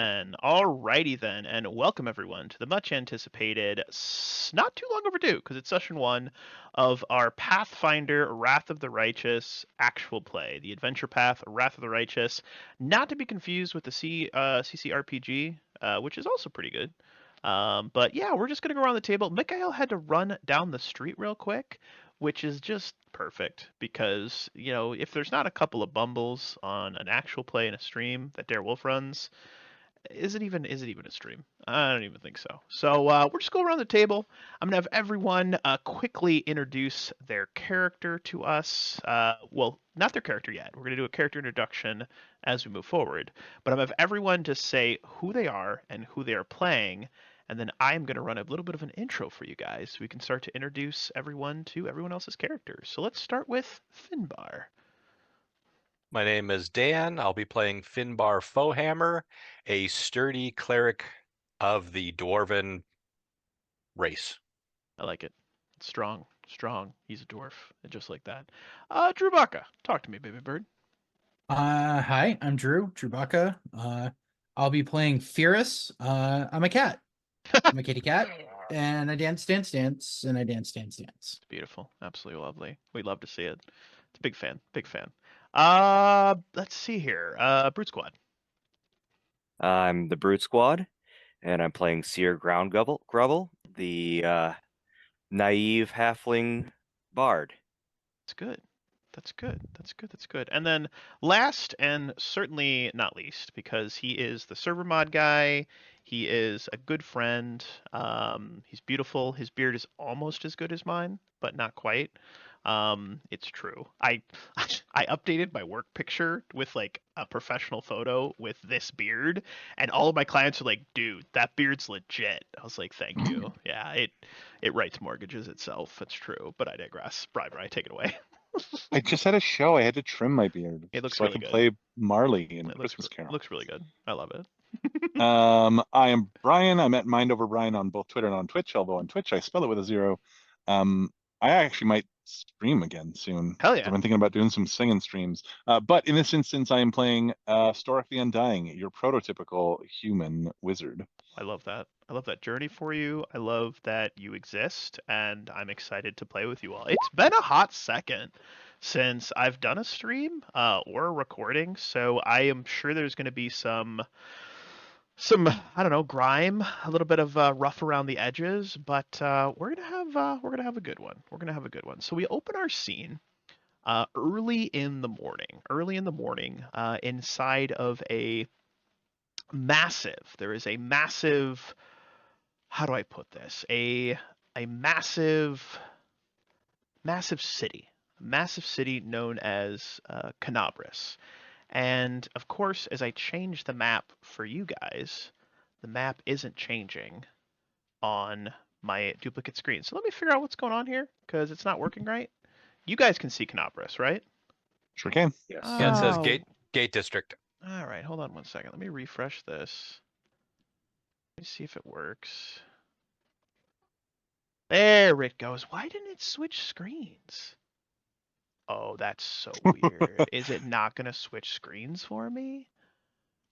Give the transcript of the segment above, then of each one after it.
And alrighty then, and welcome everyone to the much anticipated, not too long overdue, because it's session 1 of our Pathfinder Wrath of the Righteous actual play, the Adventure Path Wrath of the Righteous, not to be confused with the CCRPG, which is also pretty good. But yeah, we're just gonna go around the table. Mikhail had to run down the street real quick, which is just perfect because if there's not a couple of bumbles on an actual play in a stream that Dare Wolf runs, is it even a stream? I don't even think so. So we're just going around the table. I'm gonna have everyone quickly introduce their character to us. Well, not their character yet. We're gonna do a character introduction as we move forward. But I'm gonna have everyone just say who they are and who they are playing, and then I'm gonna run a little bit of an intro for you guys so we can start to introduce everyone to everyone else's characters. So let's start with Finbar. My name is Dan. I'll be playing Finbar Foehammer, a sturdy cleric of the Dwarven race. I like it. Strong, strong. He's a dwarf, just like that. Drew Baca, talk to me, baby bird. Hi, I'm Drew Baca. I'll be playing Fierce. I'm a cat. I'm a kitty cat, and I dance, and I dance. It's beautiful, absolutely lovely. We love to see it. It's a big fan, big fan. Let's see here. Brute Squad. I'm the Brute Squad, and I'm playing Seer Grovel, the naive halfling bard. That's good. That's good. That's good. That's good. And then last and certainly not least, because he is the server mod guy, he is a good friend. He's beautiful. His beard is almost as good as mine, but not quite. It's true. I I updated my work picture with like a professional photo with this beard, and all of my clients are like, "Dude, that beard's legit." I was like, "Thank you." Yeah, it writes mortgages itself. That's true, but I digress. Bribery, take it away. I just had a show. I had to trim my beard It looks so really I could good. play Marley in It Christmas Carol. looks really good. I love it. I am Brian. I'm at Mind Over Brian on both Twitter and on Twitch, although on Twitch I spell it with a 0. I actually might stream again soon. Hell yeah. I've been thinking about doing some singing streams. But in this instance, I am playing Storik the Undying, your prototypical human wizard. I love that. I love that journey for you. I love that you exist, and I'm excited to play with you all. It's been a hot second since I've done a stream or a recording, so I am sure there's going to be some I don't know, grime, a little bit of rough around the edges, but we're gonna have a good one. We're gonna have a good one. So we open our scene early in the morning, inside of a massive. There is a massive. How do I put this? A massive city known as Kenabres. And of course, as I change the map for you guys, the map isn't changing on my duplicate screen. So let me figure out what's going on here because it's not working right. You guys can see Kenabres, right? Sure can. Yes. Yeah, it says Oh. Gate District. All right, hold on one second. Let me refresh this. Let me see if it works. There it goes. Why didn't it switch screens? Oh, that's so weird. Is it not going to switch screens for me?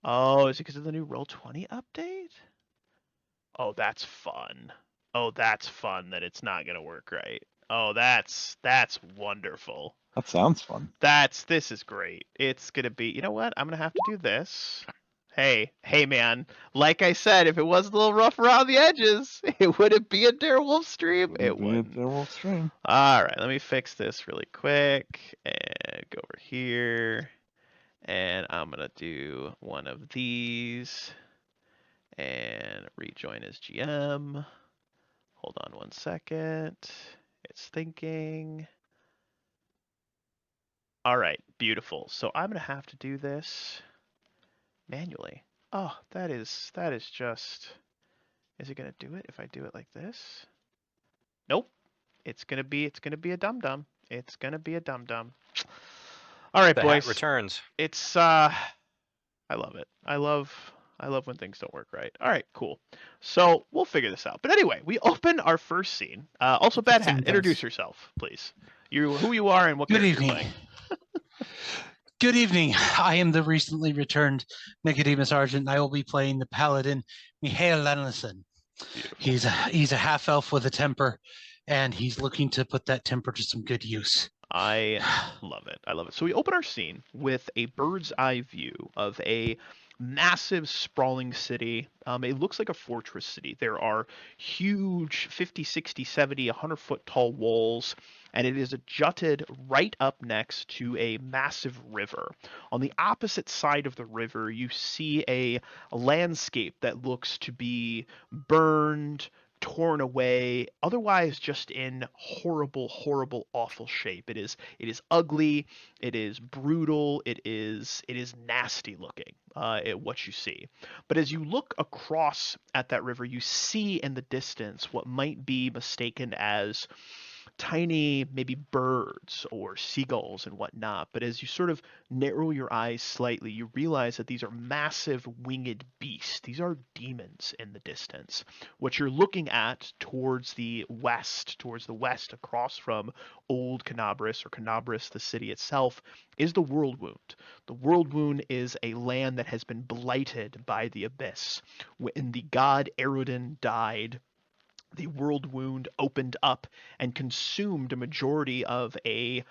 Oh, is it because of the new Roll20 update? Oh, that's fun. Oh, that's fun that it's not going to work right. Oh, that's wonderful. That sounds fun. This is great. It's going to be, you know what? I'm going to have to do this. Hey, man. Like I said, if it wasn't a little rough around the edges, it wouldn't be a Dare Wolf stream. It wouldn't. Dare Wolf stream. All right, let me fix this really quick and go over here. And I'm going to do one of these and rejoin as GM. Hold on one second. It's thinking. All right, beautiful. So I'm going to have to do this manually. Oh, that is just. Is it going to do it if I do it like this? Nope. It's gonna be a dum-dum. It's gonna be a dum-dum. All right, The boys. hat returns. It's I love it. I love when things don't work right. All right, cool. So we'll figure this out. But anyway, we open our first scene. Also, Bad Hat, introduce yourself, please. Who you are and what Good character you're evening. playing. Good evening. I am the recently returned Nicodemus Argent, and I will be playing the paladin Mihail Lanelson. Beautiful. He's a half elf with a temper, and he's looking to put that temper to some good use. I love it. I love it. So we open our scene with a bird's eye view of a massive sprawling city. It looks like a fortress city. There are huge 50, 60, 70, 100-foot tall walls, and it is jutted right up next to a massive river. On the opposite side of the river, you see a landscape that looks to be burned, torn away, otherwise just in horrible, horrible, awful shape. It is ugly, it is brutal, it is nasty looking, what you see. But as you look across at that river, you see in the distance what might be mistaken as tiny, maybe birds or seagulls and whatnot. But as you sort of narrow your eyes slightly, you realize that these are massive winged beasts. These are demons in the distance. What you're looking at towards the west across from Old Kenabres, or Kenabres, the city itself, is the World Wound. The World Wound is a land that has been blighted by the abyss. When the god Aroden died, the World Wound opened up and consumed a majority of a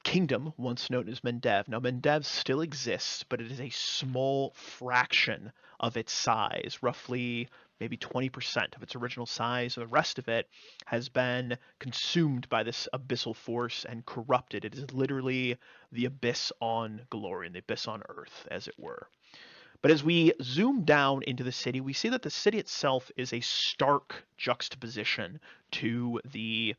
kingdom once known as Mendev. Now, Mendev still exists, but it is a small fraction of its size, roughly maybe 20% of its original size, and the rest of it has been consumed by this abyssal force and corrupted. It is literally the abyss on Galorian, the abyss on Earth, as it were. But as we zoom down into the city, we see that the city itself is a stark juxtaposition to the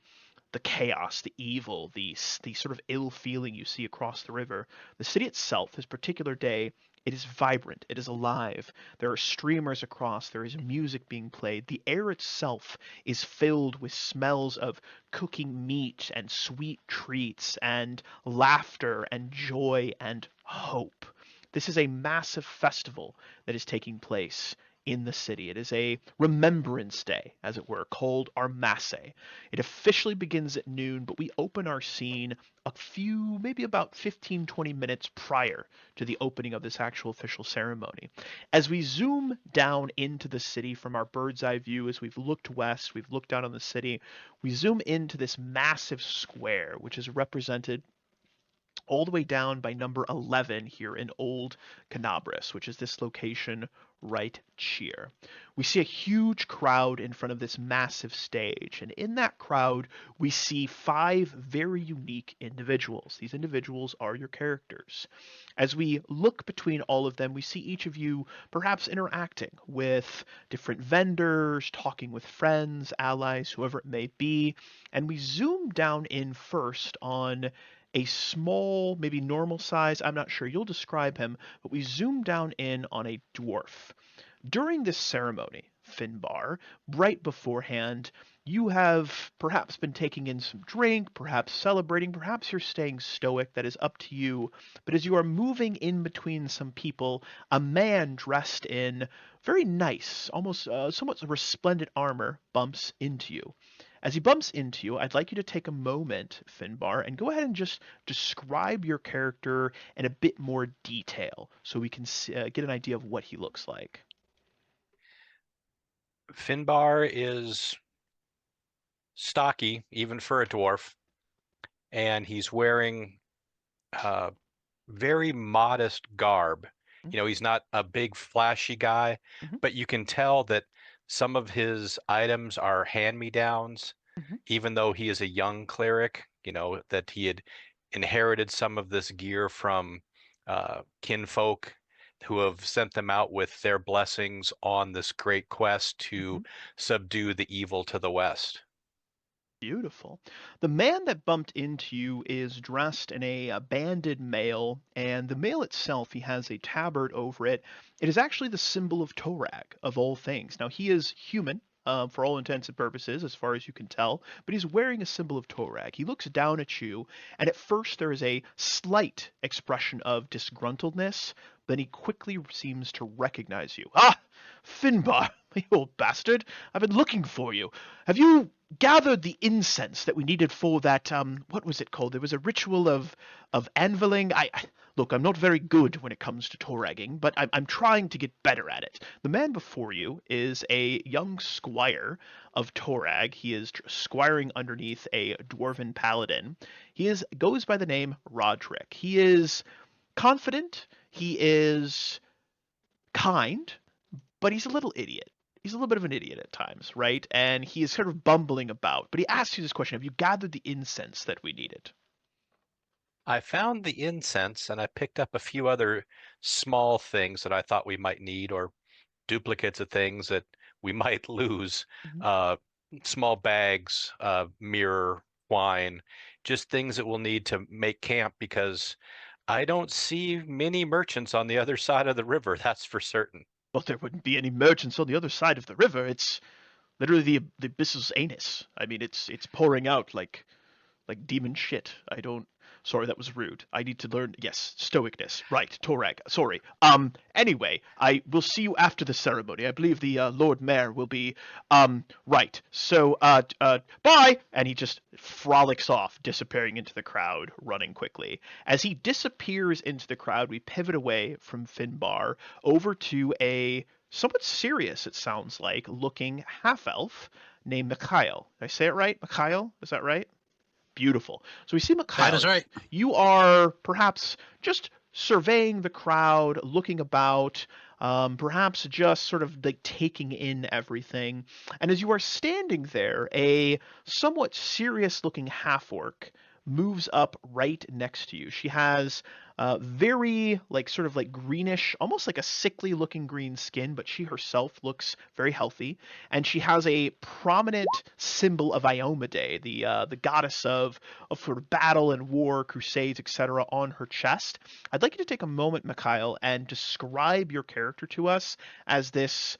chaos, the evil, the sort of ill feeling you see across the river. The city itself, this particular day, it is vibrant, it is alive. There are streamers across, there is music being played. The air itself is filled with smells of cooking meat and sweet treats and laughter and joy and hope. This is a massive festival that is taking place in the city. It is a remembrance day, as it were, called Armasse. It officially begins at noon, but we open our scene a few, maybe about 15, 20 minutes prior to the opening of this actual official ceremony. As we zoom down into the city from our bird's eye view, as we've looked west, we've looked down on the city, we zoom into this massive square, which is represented all the way down by number 11 here in Old Kenabres, which is this location right here. We see a huge crowd in front of this massive stage, and in that crowd we see 5 very unique individuals. These individuals are your characters. As we look between all of them, we see each of you perhaps interacting with different vendors, talking with friends, allies, whoever it may be, and we zoom down in first on a small, maybe normal size, I'm not sure, you'll describe him, but we zoom down in on a dwarf. During this ceremony, Finbar, right beforehand, you have perhaps been taking in some drink, perhaps celebrating, perhaps you're staying stoic, that is up to you. But as you are moving in between some people, a man dressed in very nice, almost somewhat resplendent armor bumps into you. As he bumps into you, I'd like you to take a moment, Finbar, and go ahead and just describe your character in a bit more detail so we can get an idea of what he looks like. Finbar is stocky, even for a dwarf, and he's wearing very modest garb. You know, he's not a big flashy guy, but you can tell that some of his items are hand-me-downs, even though he is a young cleric, you know, that he had inherited some of this gear from kinfolk who have sent them out with their blessings on this great quest to subdue the evil to the west. Beautiful. The man that bumped into you is dressed in a banded mail, and the mail itself, he has a tabard over it. It is actually the symbol of Torag, of all things. Now, he is human, for all intents and purposes, as far as you can tell, but he's wearing a symbol of Torag. He looks down at you, and at first there is a slight expression of disgruntledness, then he quickly seems to recognize you. Ah! Finbar, you old bastard, I've been looking for you. Have you gathered the incense that we needed for that, what was it called? There was a ritual of anviling. Look, I'm not very good when it comes to toragging, but I'm trying to get better at it. The man before you is a young squire of Torag. He is squiring underneath a dwarven paladin. Goes by the name Roderick. He is confident. He is kind, but he's a little idiot. He's a little bit of an idiot at times, right? And he is sort of bumbling about. But he asks you this question: have you gathered the incense that we needed? I found the incense and I picked up a few other small things that I thought we might need, or duplicates of things that we might lose. Mhm. Small bags, mirror, wine, just things that we'll need to make camp, because I don't see many merchants on the other side of the river, that's for certain. Well, there wouldn't be any merchants on the other side of the river. It's literally the abyss's anus. I mean, it's pouring out like demon shit. I don't. Sorry, that was rude. I need to learn. Yes, stoicness. Right, Torag. Sorry. Anyway, I will see you after the ceremony. I believe the Lord Mayor will be. Right. So, bye. And he just frolics off, disappearing into the crowd, running quickly. As he disappears into the crowd, we pivot away from Finbar over to a somewhat serious, it sounds like, looking half-elf named Mikhail. Did I say it right? Mikhail? Is that right? Beautiful. So we see Mikhail. That is right. You are perhaps just surveying the crowd, looking about, perhaps just sort of like taking in everything. And as you are standing there, a somewhat serious-looking half-orc moves up right next to you. She has very sort of like greenish, almost like a sickly looking green skin, but she herself looks very healthy. And she has a prominent symbol of Iomade, the goddess of sort of battle and war, crusades, etc., on her chest. I'd like you to take a moment, Mikhail, and describe your character to us as this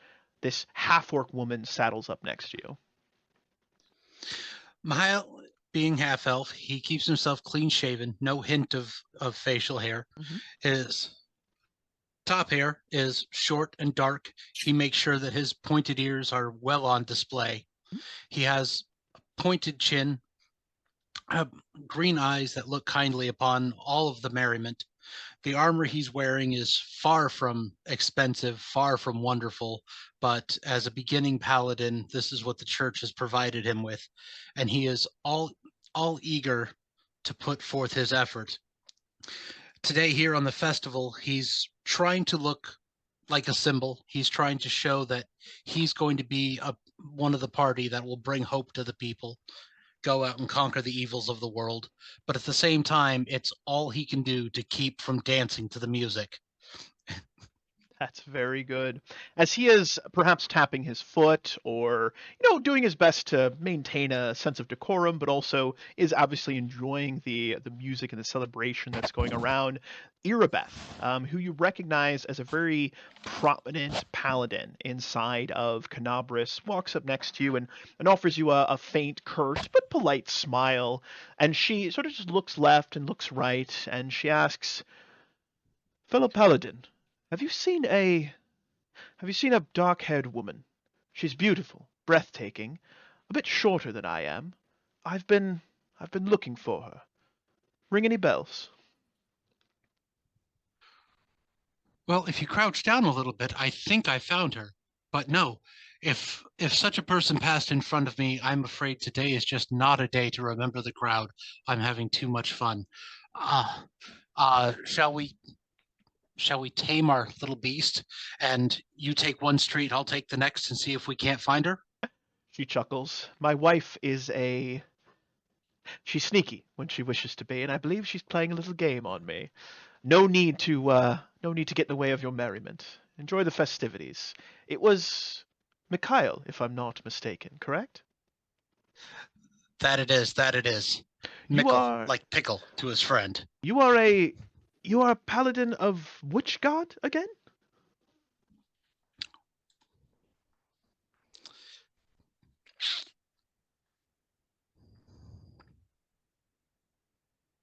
half-orc woman saddles up next to you. Mikhail, being half elf, he keeps himself clean shaven, no hint of facial hair. Mhm. His top hair is short and dark. He makes sure that his pointed ears are well on display. He has a pointed chin, green eyes that look kindly upon all of the merriment. The armor he's wearing is far from expensive, far from wonderful, but as a beginning paladin, this is what the church has provided him with, and he is all eager to put forth his effort. Today here on the festival, he's trying to look like a symbol. He's trying to show that he's going to be one of the party that will bring hope to the people, go out and conquer the evils of the world. But at the same time, it's all he can do to keep from dancing to the music. That's very good. As he is perhaps tapping his foot or, doing his best to maintain a sense of decorum, but also is obviously enjoying the music and the celebration that's going around, Irabeth, who you recognize as a very prominent paladin inside of Kenabres, walks up next to you and offers you a faint, curt, but polite smile. And she sort of just looks left and looks right, and she asks, "Fellow paladin, have you seen a dark-haired woman? She's beautiful, breathtaking, a bit shorter than I am. I've been looking for her. Ring any bells?" Well, if you crouch down a little bit, I think I found her. But no, if such a person passed in front of me, I'm afraid today is just not a day to remember the crowd. I'm having too much fun. Shall we tame our little beast, and you take one street, I'll take the next, and see if we can't find her? She chuckles. My wife is she's sneaky when she wishes to be, and I believe she's playing a little game on me. No need to get in the way of your merriment. Enjoy the festivities. It was Mikhail, if I'm not mistaken, correct? That it is. You Mickle, are like pickle to his friend. you are a paladin of which god again?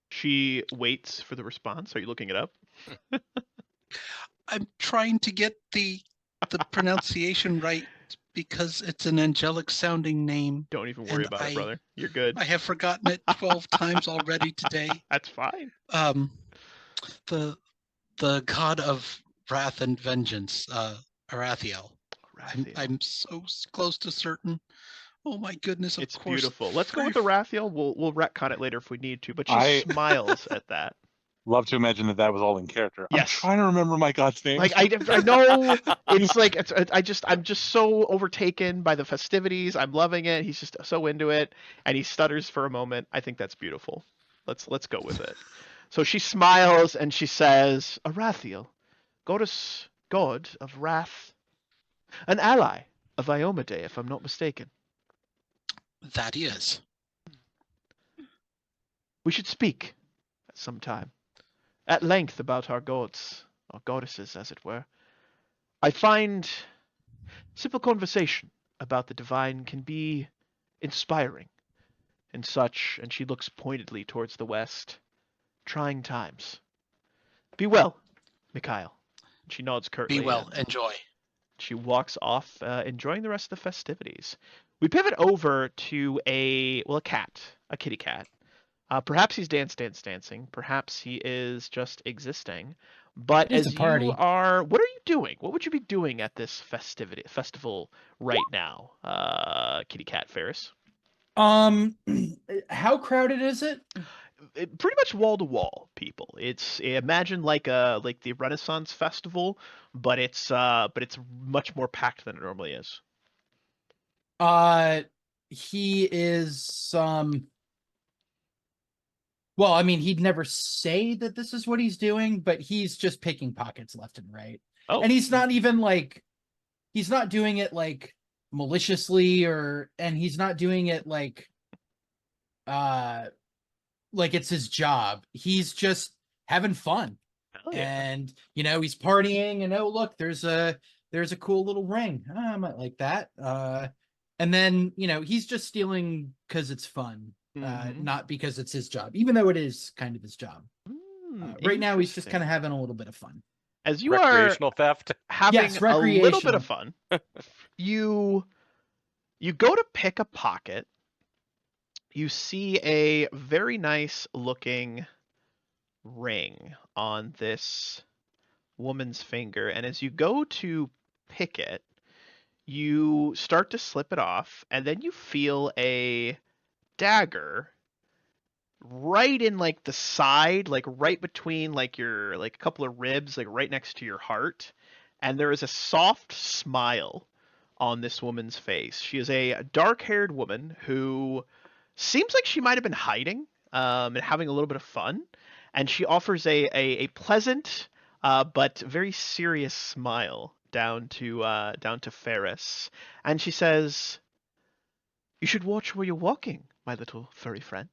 She waits for the response. Are you looking it up? I'm trying to get the the pronunciation right because it's an angelic sounding name. Don't even worry And about it, brother. You're good. I have forgotten it 12 times already today. That's fine. The god of wrath and vengeance, Arathiel. I'm so close to certain. Oh my goodness, of It's course. beautiful. Let's go with the Rathiel. We'll retcon it later if we need to, but she I- smiles at that. Love to imagine that was all in character. I'm Yes. trying to remember my god's name. Like I know it's like I'm just so overtaken by the festivities. I'm loving it. He's just so into it, and he stutters for a moment. I think that's beautiful. Let's go with it. So she smiles and she says, "Arathiel, goddess, god of wrath, an ally of Iomade, if I'm not mistaken. That is. We should speak at some time, at length about our gods, our goddesses, as it were. I find simple conversation about the divine can be inspiring in such," and she looks pointedly towards the west, "trying times. Be well, Mikhail." She nods curtly. Be well. and Enjoy. She walks off, enjoying the rest of the festivities. We pivot over to a cat, a kitty cat. Perhaps he's dancing. Perhaps he is just existing. But It's as a party. you are, what are you doing? What would you be doing at this festival right now, kitty cat Ferris? How crowded is it? Pretty much wall to wall, people. It's imagine like the Renaissance festival, but it's much more packed than it normally is. He is well, I mean, he'd never say that this is what he's doing, but he's just picking pockets left and right. Oh, And he's not even he's not doing it like maliciously and he's not doing it like it's his job. He's just having fun. hell yeah. And he's partying and oh look, there's a cool little ring. I might like that. And then he's just stealing because it's fun. Not because it's his job, even though it is kind of his job. Right now, he's just kind of having a little bit of fun. As you Recreational theft. having Yes, a little bit recreational. of fun, you go to pick a pocket. You see a very nice looking ring on this woman's finger, and as you go to pick it, you start to slip it off, and then you feel a dagger right in like the side, like right between like your like a couple of ribs, like right next to your heart, and there is a soft smile on this woman's face. She is a dark-haired woman who seems like she might have been hiding and having a little bit of fun, and she offers a pleasant but very serious smile down to Ferris, and she says, "You should watch where you're walking, my little furry friend."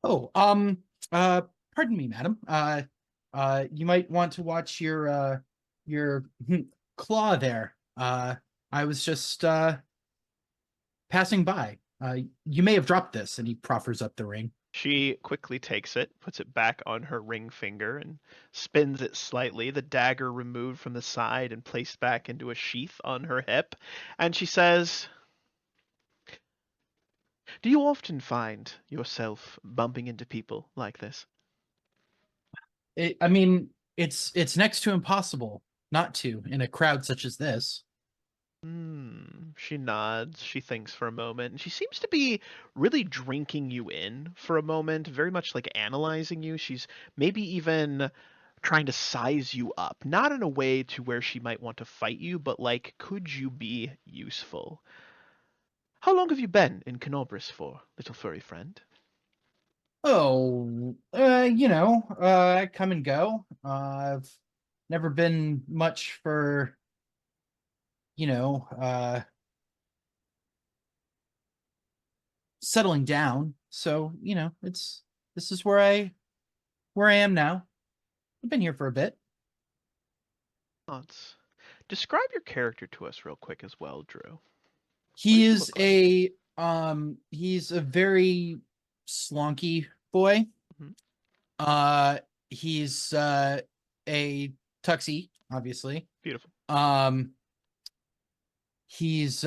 Oh, pardon me, madam. You might want to watch your claw there. I was just passing by. You may have dropped this, and he proffers up the ring. She quickly takes it, puts it back on her ring finger, and spins it slightly, the dagger removed from the side and placed back into a sheath on her hip, and she says, "Do you often find yourself bumping into people like this?" I mean, it's next to impossible not to in a crowd such as this. She nods. She thinks for a moment, and she seems to be really drinking you in for a moment, very much like analyzing you. She's maybe even trying to size you up, not in a way to where she might want to fight you, but like, could you be useful? "How long have you been in Kenabres for, little furry friend?" Oh, I come and go. I've never been much for, settling down. So, this is where I am now. I've been here for a bit. Nods. Describe your character to us real quick as well, Drew. He does he is look like? he's a very slonky boy. Mhm. He's a tuxie, obviously. Beautiful. He's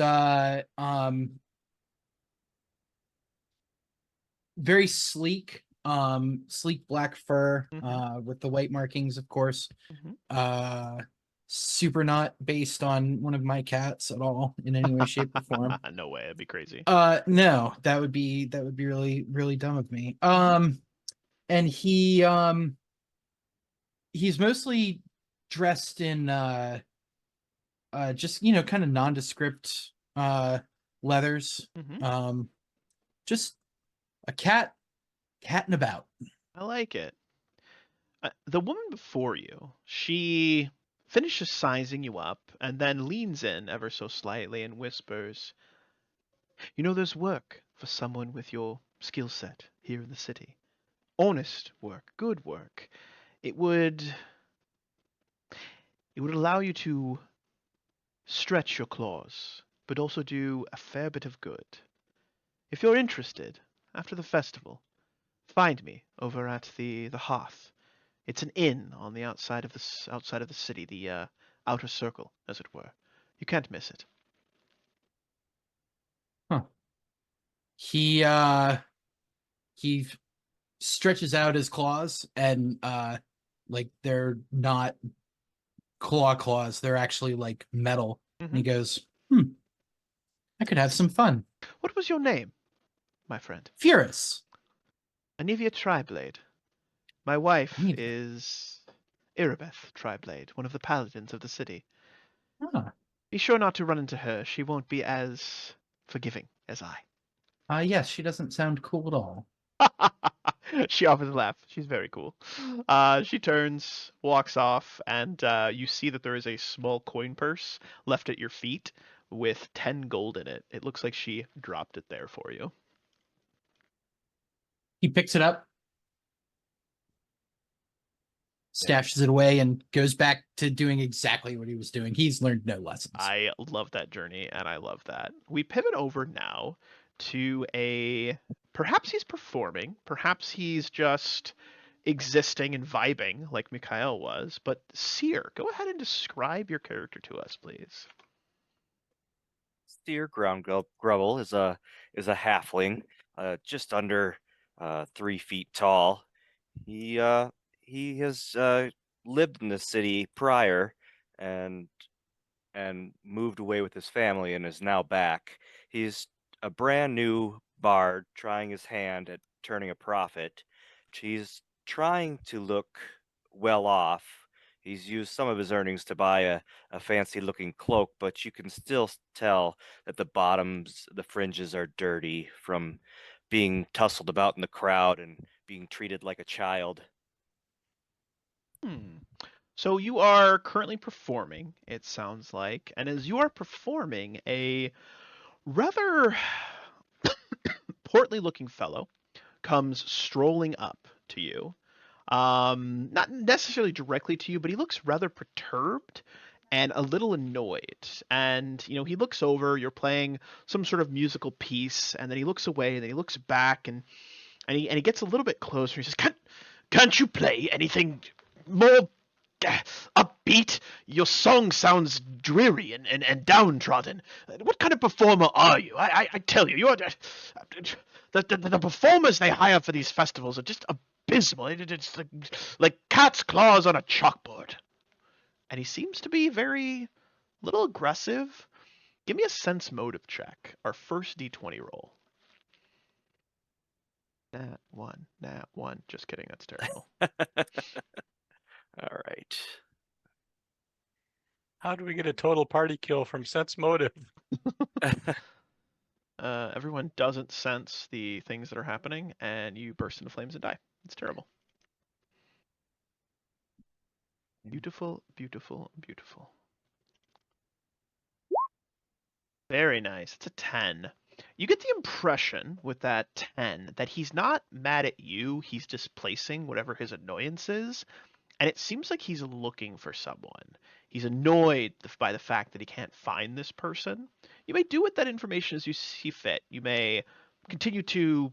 very sleek, sleek black fur, with the white markings, of course. Super not based on one of my cats at all in any way, shape, or form. No way, it'd be crazy. No, that would be really, really dumb of me. And he's mostly dressed in just kind of nondescript leathers. Just a cat and about. I like it. The woman before you, she finishes sizing you up and then leans in ever so slightly and whispers, "You know, there's work for someone with your skill set here in the city. Honest work, good work. It would allow you to stretch your claws, but also do a fair bit of good. If you're interested, after the festival, find me over at the Hearth. It's an inn on the outside of the city, the outer circle, as it were. You can't miss it." He stretches out his claws, and like they're not claws, they're actually like metal. And he goes, I could have some fun. What was your name, my friend? Furrous. Anivia Triblade. My wife Anivia. is Irabeth Triblade, one of the paladins of the city. Ah. Be sure not to run into her. She won't be as forgiving as I. Yes, she doesn't sound cool at all. She offers a laugh. She's very cool. She turns, walks off, and you see that there is a small coin purse left at your feet with 10 gold in it. It looks like she dropped it there for you. He picks it up, stashes it away, and goes back to doing exactly what he was doing. He's learned no lessons. I love that journey, and I love that. We pivot over now to perhaps he's performing, perhaps he's just existing and vibing like Mikhail was, but Seer, go ahead and describe your character to us, please. Seer Grubble is a halfling, just under 3 feet tall. He has lived in the city prior, and moved away with his family and is now back. He's a brand new bard trying his hand at turning a profit. He's trying to look well off. He's used some of his earnings to buy a fancy looking cloak, but you can still tell that the fringes are dirty from being tussled about in the crowd and being treated like a child. So you are currently performing, it sounds like, and as you are performing, a rather portly looking fellow comes strolling up to you. Not necessarily directly to you, but he looks rather perturbed and a little annoyed. And, he looks over, you're playing some sort of musical piece, and then he looks away, and then he looks back, and he gets a little bit closer. He says, Can't you play anything more upbeat? Your song sounds dreary and downtrodden. What kind of performer are you? I tell you, you're the performers they hire for these festivals are just abysmal. It's like cat's claws on a chalkboard. And he seems to be very little aggressive. Give me a sense motive check. Our first d20 roll. Nat 1. Just kidding, that's terrible. All right. How do we get a total party kill from sense motive? Everyone doesn't sense the things that are happening, and you burst into flames and die. It's terrible. Beautiful, beautiful, beautiful. Very nice. It's a 10. You get the impression with that 10 that he's not mad at you, he's displacing whatever his annoyance is, and it seems like he's looking for someone. He's annoyed by the fact that he can't find this person. You may do with that information as you see fit. You may continue to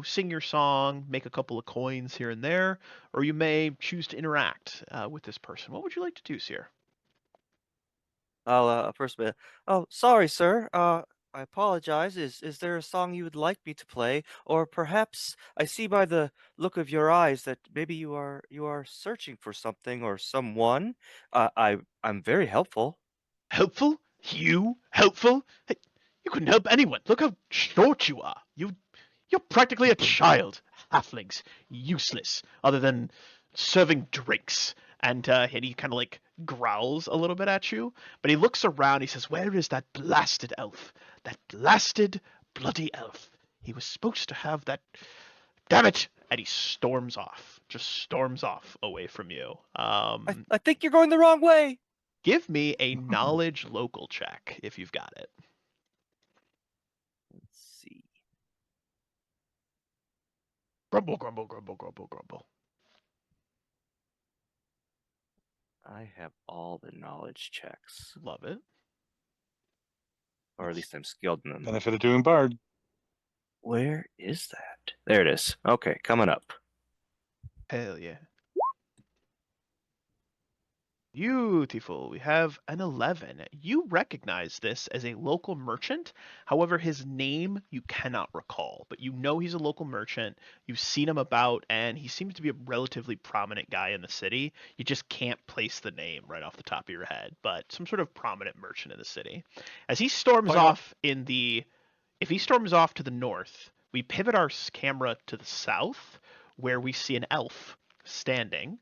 sing your song, make a couple of coins here and there, or you may choose to interact with this person. What would you like to do, Seer? I'll first be, oh, sorry, sir. I apologize. Is there a song you would like me to play? Or perhaps I see by the look of your eyes that maybe you are searching for something or someone. I'm very helpful. Helpful? You? Helpful? Hey, you couldn't help anyone. Look how short you are. You're practically a child. Halflings. Useless. Other than serving drinks. And he kind of like growls a little bit at you. But he looks around. He says, where is that blasted elf? That blasted bloody elf. He was supposed to have that. Damn it! And he storms off. Just storms off away from you. I think you're going the wrong way. Give me a knowledge local check if you've got it. Let's see. Grumble, grumble, grumble, grumble, grumble. I have all the knowledge checks, Love it. or at least I'm skilled in them. Benefit of doing Bard. Where is that? There it is. Okay, coming up. Hell yeah. Beautiful. We have an 11. You recognize this as a local merchant. However, his name you cannot recall, but you know he's a local merchant. You've seen him about, and he seems to be a relatively prominent guy in the city. You just can't place the name right off the top of your head, but some sort of prominent merchant in the city. As he storms off if he storms off to the north, we pivot our camera to the south, where we see an elf standing.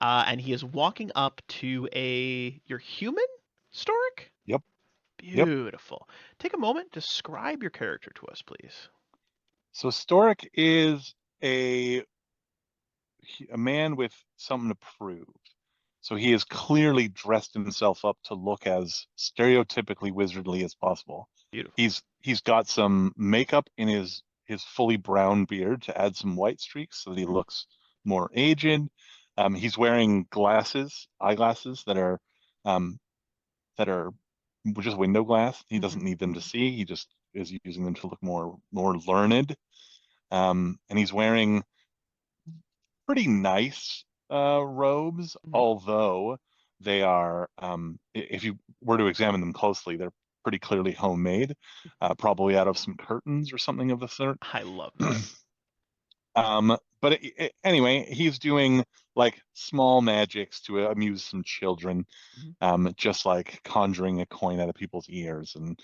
And he is walking up to your human, Stork? Yep. Beautiful. Take a moment, describe your character to us, please. So Storic is a man with something to prove. So he has clearly dressed himself up to look as stereotypically wizardly as possible. Beautiful. He's got some makeup in his fully brown beard to add some white streaks so that he looks more aged. He's wearing eyeglasses that are just window glass. He doesn't need them to see. He just is using them to look more learned. And he's wearing pretty nice robes, although they are, if you were to examine them closely, they're pretty clearly homemade, probably out of some curtains or something of the sort. I love that. But anyway, he's doing like small magics to amuse some children, just like conjuring a coin out of people's ears and,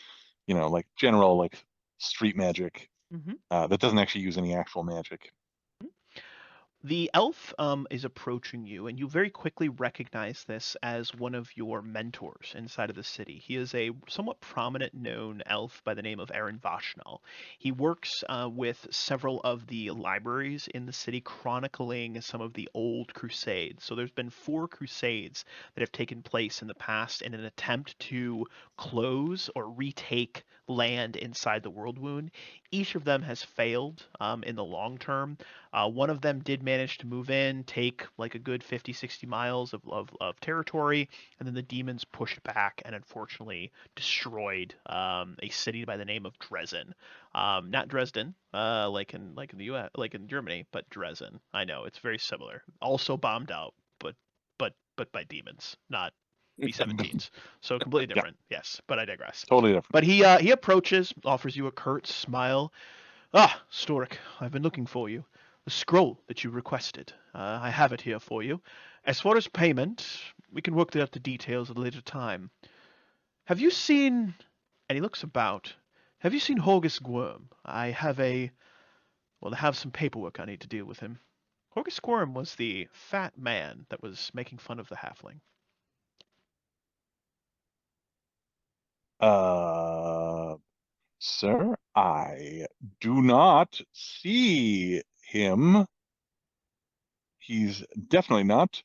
like general like street magic that doesn't actually use any actual magic. The elf is approaching you, and you very quickly recognize this as one of your mentors inside of the city. He is a somewhat prominent known elf by the name of Aaron Vashnal. He works with several of the libraries in the city, chronicling some of the old crusades. So there's been 4 crusades that have taken place in the past in an attempt to close or retake land inside the World Wound. Each of them has failed in the long term. One of them did manage to move in, take like a good 50, 60 miles of territory, and then the demons pushed back and unfortunately destroyed a city by the name of Dresden. Not Dresden, like in the US, like in Germany, but Dresden. I know it's very similar. Also bombed out, but by demons, not B-17s. So completely different. Yeah. Yes, but I digress. Totally different. But he approaches, offers you a curt smile. Ah, Storic, I've been looking for you. The scroll that you requested. I have it here for you. As far as payment, we can work out the details at a later time. Have you seen... And he looks about. Have you seen Horgus Gwyrm? I have some paperwork I need to deal with him. Horgus Gwyrm was the fat man that was making fun of the halfling. Sir, I do not see him. He's definitely not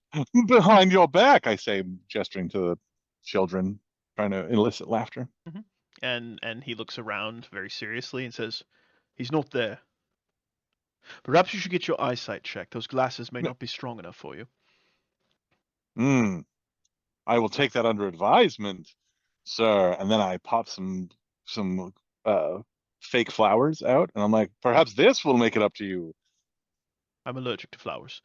behind your back, I say, gesturing to the children, trying to elicit laughter. And he looks around very seriously and says, he's not there. Perhaps you should get your eyesight checked. Those glasses may not be strong enough for you. I will take that under advisement, sir. And then I pop some fake flowers out, and I'm like, perhaps this will make it up to you. I'm allergic to flowers.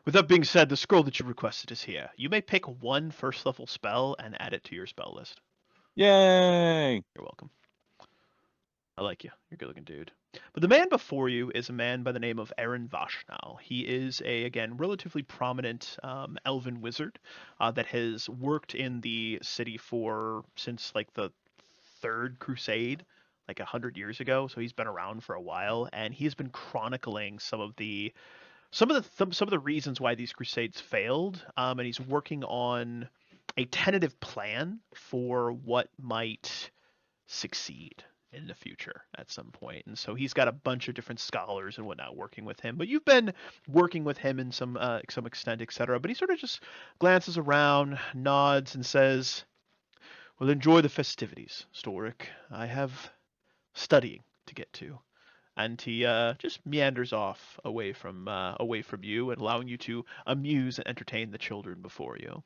With that being said, the scroll that you requested is here. You may pick one first level spell and add it to your spell list. Yay! You're welcome. I like you. You're a good-looking dude. But the man before you is a man by the name of Aaron Vashnal. He is again, relatively prominent elven wizard that has worked in the city since like the Third Crusade, like 100 years ago. So he's been around for a while, and he's been chronicling some of the reasons why these crusades failed. And he's working on a tentative plan for what might succeed in the future at some point. And so he's got a bunch of different scholars and whatnot working with him. But you've been working with him in some extent, etc. But he sort of just glances around, nods, and says, "Well, enjoy the festivities, Storik. I have studying to get to." And he just meanders off away from you and allowing you to amuse and entertain the children before you.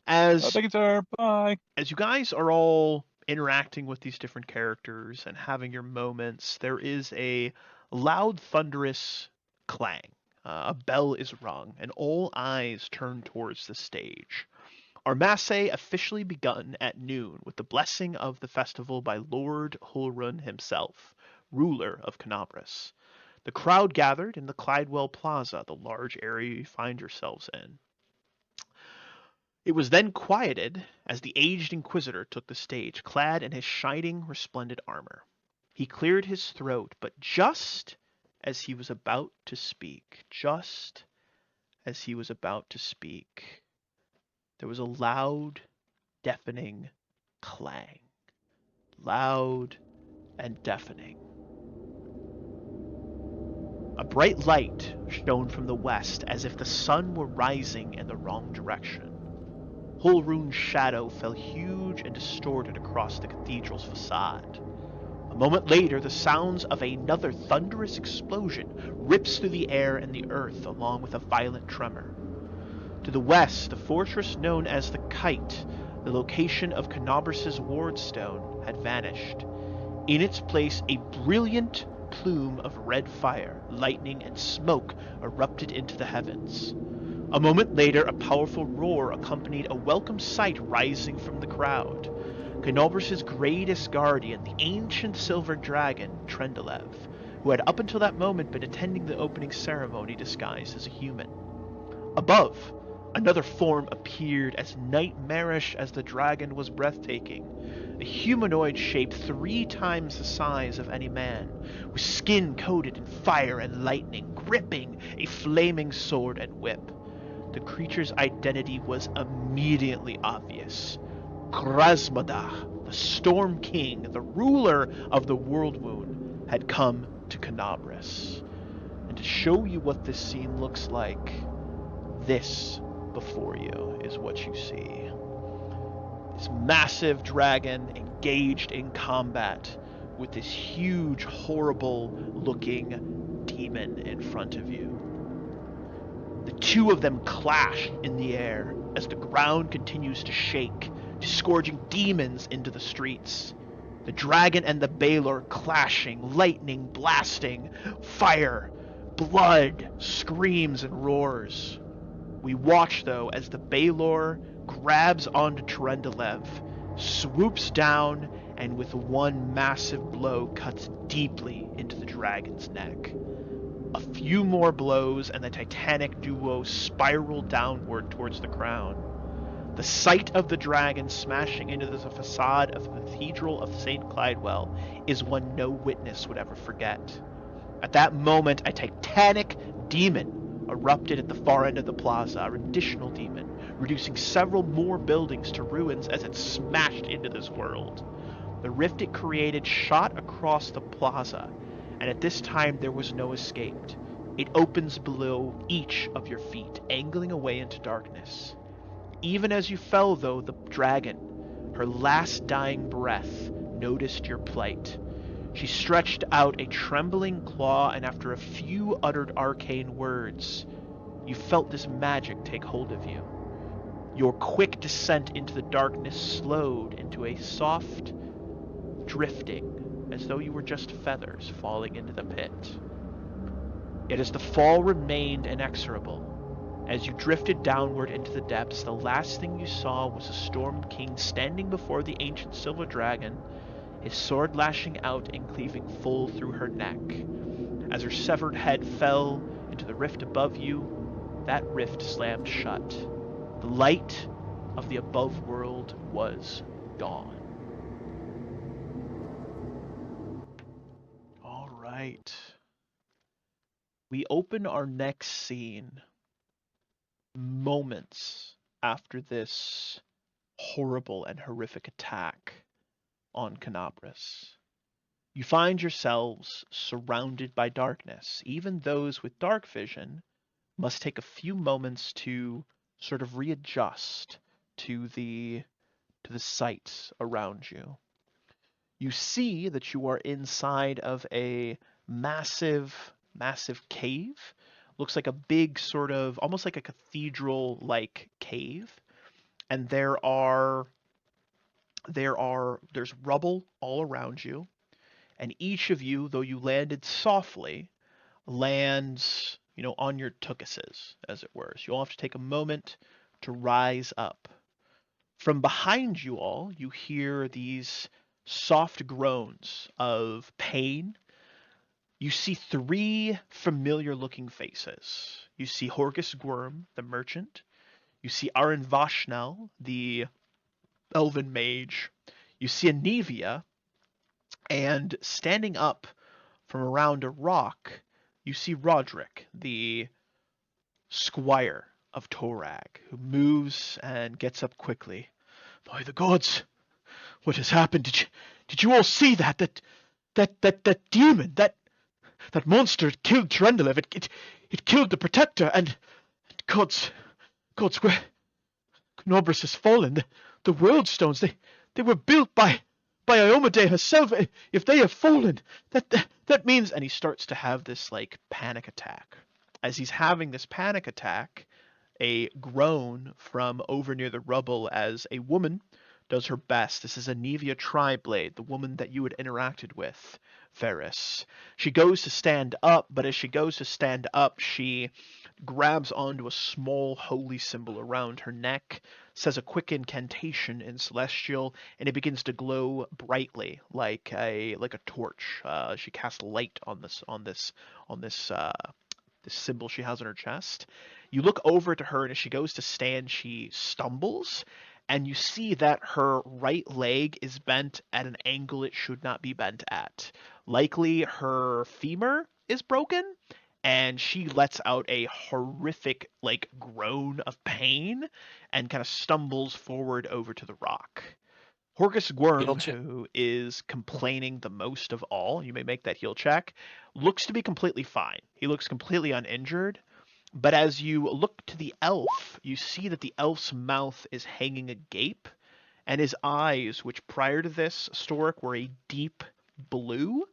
Thank you, sir. Bye. As you guys are all interacting with these different characters and having your moments, there is a loud, thunderous clang. A bell is rung, and all eyes turn towards the stage. Armasse officially begun at noon with the blessing of the festival by Lord Hulrun himself, ruler of Kenabres. The crowd gathered in the Clydewell Plaza, the large area you find yourselves in. It was then quieted as the aged Inquisitor took the stage, clad in his shining, resplendent armor. He cleared his throat, but just as he was about to speak, there was a loud, deafening clang. Loud and deafening. A bright light shone from the west as if the sun were rising in the wrong direction. Hulrun's shadow fell huge and distorted across the cathedral's facade. A moment later, the sounds of another thunderous explosion rips through the air and the earth along with a violent tremor. To the west, the fortress known as the Kite, the location of Kenabres' wardstone, had vanished. In its place, a brilliant plume of red fire, lightning, and smoke erupted into the heavens. A moment later, a powerful roar accompanied a welcome sight rising from the crowd. Kenabres' greatest guardian, the ancient silver dragon, Trendelev, who had up until that moment been attending the opening ceremony disguised as a human. Above, another form appeared as nightmarish as the dragon was breathtaking. A humanoid shape 3 times the size of any man, with skin coated in fire and lightning, gripping a flaming sword and whip. The creature's identity was immediately obvious. Krasmada, the Storm King, the ruler of the Worldwound, had come to Kenabres. And to show you what this scene looks like, this before you is what you see. This massive dragon engaged in combat with this huge, horrible-looking demon in front of you. The two of them clash in the air as the ground continues to shake, disgorging demons into the streets. The dragon and the Balor clashing, lightning blasting, fire, blood, screams and roars. We watch, though, as the Balor grabs onto Trendelev, swoops down, and with one massive blow cuts deeply into the dragon's neck. A few more blows and the titanic duo spiral downward towards the crown. The sight of the dragon smashing into the facade of the Cathedral of St. Clydewell is one no witness would ever forget. At that moment, a titanic demon erupted at the far end of the plaza, an additional demon, reducing several more buildings to ruins as it smashed into this world. The rift it created shot across the plaza, and at this time there was no escape. It opens below each of your feet, angling away into darkness. Even as you fell, though, the dragon, her last dying breath, noticed your plight. She stretched out a trembling claw, and after a few uttered arcane words, you felt this magic take hold of you. Your quick descent into the darkness slowed into a soft drifting, as though you were just feathers falling into the pit. Yet as the fall remained inexorable, As you drifted downward into the depths, the last thing you saw was a Storm King standing before the ancient silver dragon, his sword lashing out and cleaving full through her neck. As her severed head fell into the rift above you, that rift slammed shut. The light of the above world was gone. All right. We open our next scene moments after this horrible and horrific attack on Kenabres. You find yourselves surrounded by darkness. Even those with dark vision must take a few moments to sort of readjust to the sights around you. You see that you are inside of a massive cave. Looks like a big sort of almost like a cathedral-like cave, and there's rubble all around you, and each of you, though you landed softly, lands, on your tuchuses, as it were. So you'll have to take a moment to rise up. From behind you all, you hear these soft groans of pain. You see 3 familiar-looking faces. You see Horgus Gwyrm, the merchant. You see Aron Vashnell, the elven mage. You see Anivia, and standing up from around a rock, you see Roderick, the squire of Torag, who moves and gets up quickly. By the gods, what has happened? Did you all see that demon, that monster? It killed Trendelev. It killed the protector, and gods, where Kenabres has fallen. The world stones, they were built by Iomade herself. If they have fallen, that means. And he starts to have this panic attack. As he's having this panic attack, a groan from over near the rubble as a woman does her best. This is Anivia Triblade, the woman that you had interacted with, Ferris. She goes to stand up, but as she goes to stand up, she grabs onto a small holy symbol around her neck, says a quick incantation in Celestial, and it begins to glow brightly like a torch. She casts light on this symbol she has on her chest. You look over to her, and as she goes to stand, she stumbles, and you see that her right leg is bent at an angle it should not be bent at. Likely her femur is broken, and she lets out a horrific groan of pain and kind of stumbles forward over to the rock. Horgus Gwyrm, who is complaining the most of all, you may make that heal check, looks to be completely fine. He looks completely uninjured, but as you look to the elf, you see that the elf's mouth is hanging agape, and his eyes, which prior to this, Storic, were a deep blue.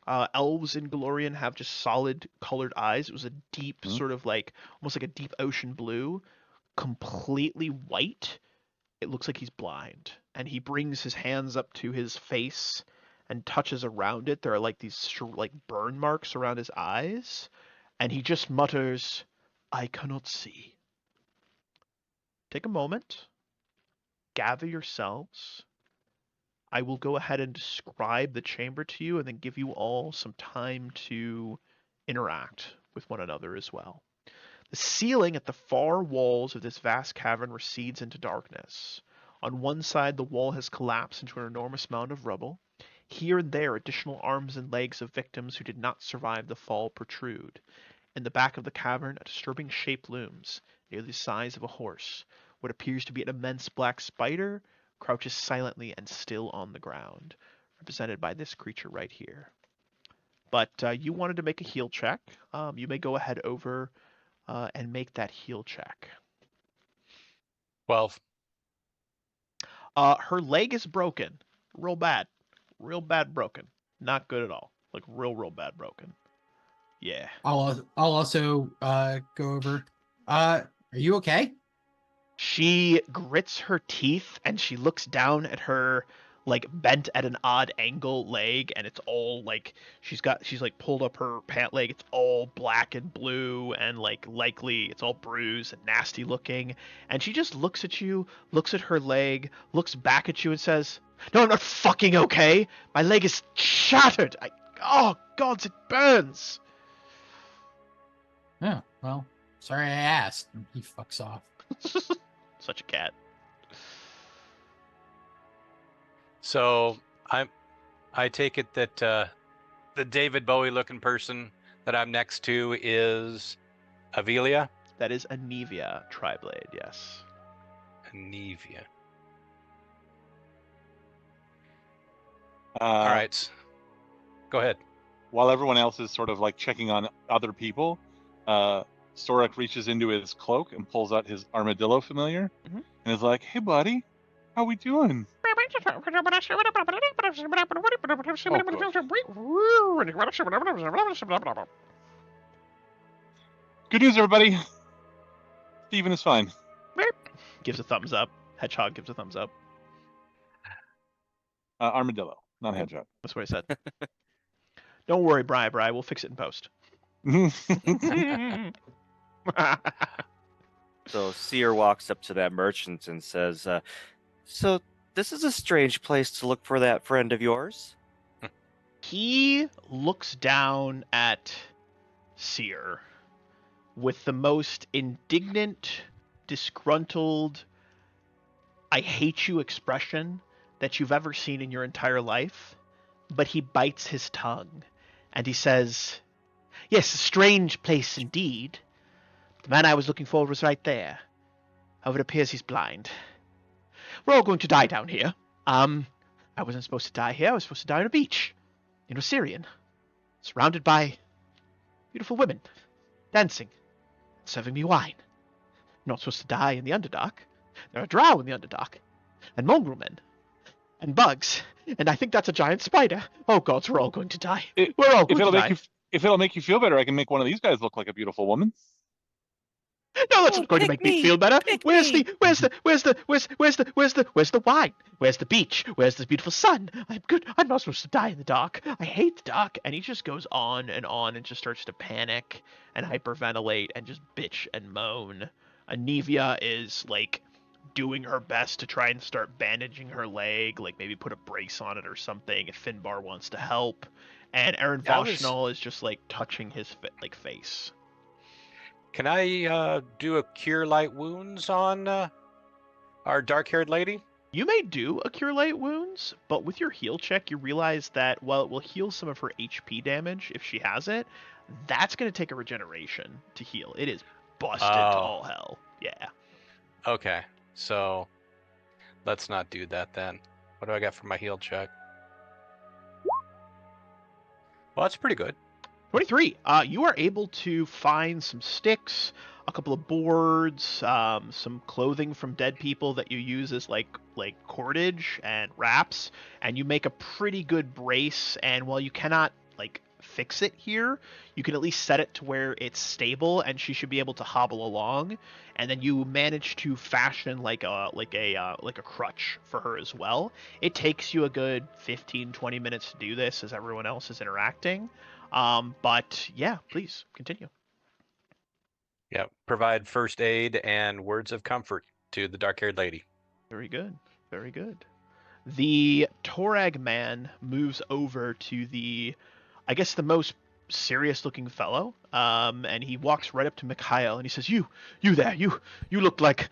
Elves in Golarion have just solid colored eyes. It was a deep sort of almost like a deep ocean blue, completely white. It looks like he's blind, and he brings his hands up to his face and touches around it. There are these burn marks around his eyes, and he just mutters, "I cannot see." Take a moment, gather yourselves. I will go ahead and describe the chamber to you and then give you all some time to interact with one another as well. The ceiling at the far walls of this vast cavern recedes into darkness. On one side, the wall has collapsed into an enormous mound of rubble. Here and there, additional arms and legs of victims who did not survive the fall protrude. In the back of the cavern, a disturbing shape looms, nearly the size of a horse. What appears to be an immense black spider crouches silently and still on the ground, represented by this creature right here. But you wanted to make a heal check. You may go ahead over and make that heal check. 12. Her leg is broken. Real bad. Real bad broken. Not good at all. Real bad broken. Yeah. I'll also go over. Are you okay? She grits her teeth and she looks down at her like bent at an odd angle leg, and it's all like she's like pulled up her pant leg. It's all black and blue, and like likely it's all bruised and nasty looking. And she just looks at you, looks at her leg, looks back at you, and says, "No, I'm not fucking okay. My leg is shattered. Oh gods, it burns." Yeah, well, sorry I asked. And he fucks off. Such a cat. So I take it that the David Bowie looking person that I'm next to is Avelia? That is Anevia Triblade, yes. Anevia. Uh, All right. Go ahead. While everyone else is sort of like checking on other people, Storak reaches into his cloak and pulls out his armadillo familiar and is like, "Hey, buddy, how we doing?" Good news, everybody. Steven is fine. Gives a thumbs up. Hedgehog gives a thumbs up. Armadillo, not hedgehog. That's what I said. Don't worry, Bri. We'll fix it in post. So Seer walks up to that merchant and says, "So this is a strange place to look for that friend of yours." He looks down at Seer with the most indignant, disgruntled, "I hate you" expression that you've ever seen in your entire life, but he bites his tongue and he says, "Yes, a strange place indeed. The man I was looking for was right there. However, it appears he's blind. We're all going to die down here. I wasn't supposed to die here. I was supposed to die on a beach in Osirian, surrounded by beautiful women, dancing, serving me wine. I'm not supposed to die in the Underdark. There are drow in the Underdark, and mongrel men, and bugs, and I think that's a giant spider. Oh gods, we're all going to die. We're all going to die. If it'll make you feel better, I can make one of these guys look like a beautiful woman. No, that's Oh, not going to pick make me me, feel better. pick Where's me. where's the wine? Where's the beach? Where's the beautiful sun? I'm good. I'm not supposed to die in the dark. I hate the dark." And he just goes on and just starts to panic and hyperventilate and just bitch and moan. Anevia is like doing her best to try and start bandaging her leg, like maybe put a brace on it or something if Finbar wants to help. And Aaron Voshnal is just like touching his face. Can I do a cure light wounds on our dark-haired lady? You may do a Cure Light Wounds, but with your heal check, you realize that while it will heal some of her HP damage if she has it, that's going to take a regeneration to heal. It is busted to all hell. Yeah. Okay, so let's not do that then. What do I got for my heal check? Well, that's pretty good. 23. You are able to find some sticks, a couple of boards, some clothing from dead people that you use as like cordage and wraps, and you make a pretty good brace. And while you cannot like fix it here, you can at least set it to where it's stable, and she should be able to hobble along. And then you manage to fashion like a crutch for her as well. It takes you a good 15-20 minutes to do this as everyone else is interacting. But yeah, please continue. Yeah, provide first aid and words of comfort to the dark-haired lady. Very good. Very good. The Torag man moves over to the, I guess, the most serious-looking fellow, and he walks right up to Mikhail and he says, "You there, you look like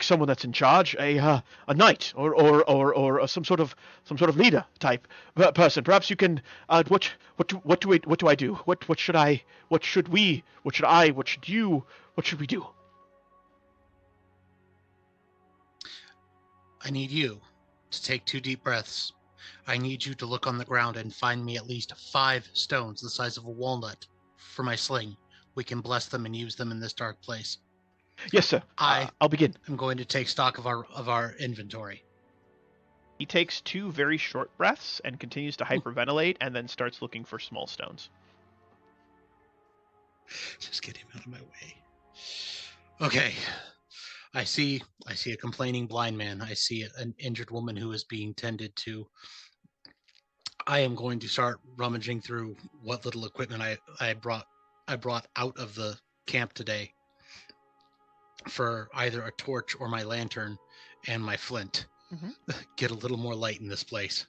someone that's in charge, a knight or some sort of leader type person. Perhaps you can. What do I do? What should I? What should we? What should I? What should you? What should we do?" I need you to take 2 deep breaths. I need you to look on the ground and find me at least 5 stones the size of a walnut for my sling. We can bless them and use them in this dark place. Yes, sir. I'll begin. I'm going to take stock of our inventory. He takes 2 very short breaths and continues to hyperventilate, and then starts looking for small stones. Just get him out of my way. Okay. I see a complaining blind man. I see an injured woman who is being tended to. I am going to start rummaging through what little equipment I brought out of the camp today for either a torch or my lantern and my flint. Get a little more light in this place.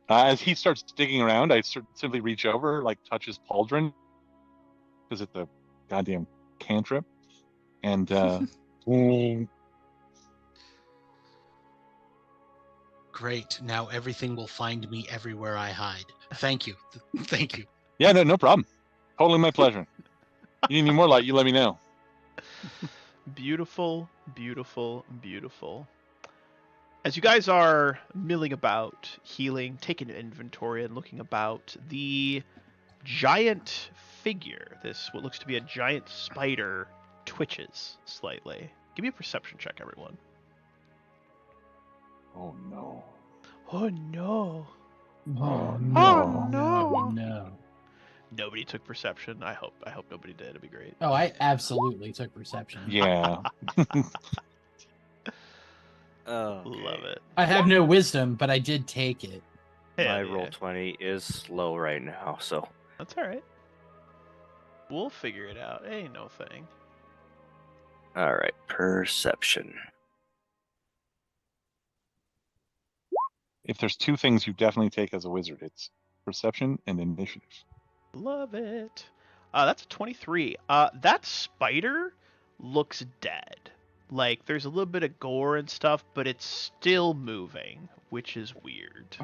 As he starts digging around, I simply reach over, like touch his pauldron, because it's a goddamn cantrip, and Great. Now everything will find me everywhere I hide. Thank you. Thank you. yeah, no problem. Totally my pleasure. You need more light, you let me know. Beautiful, beautiful, beautiful. As you guys are milling about, healing, taking an inventory, and looking about, the giant figure, this what looks to be a giant spider, twitches slightly. Give me a perception check, everyone. Oh no. Oh no. Oh no. no. Nobody took perception. I hope nobody did. It'd be great. Oh, I absolutely took perception. Yeah. Love it. I have no wisdom, but I did take it. Hell My yeah. roll 20 is low right now, so That's all right. We'll figure it out. Ain't no thing. all right. Perception. If there's two things you definitely take as a wizard, it's perception and initiative. Love it. That's a 23. That spider looks dead. Like, there's a little bit of gore and stuff, but it's still moving, which is weird.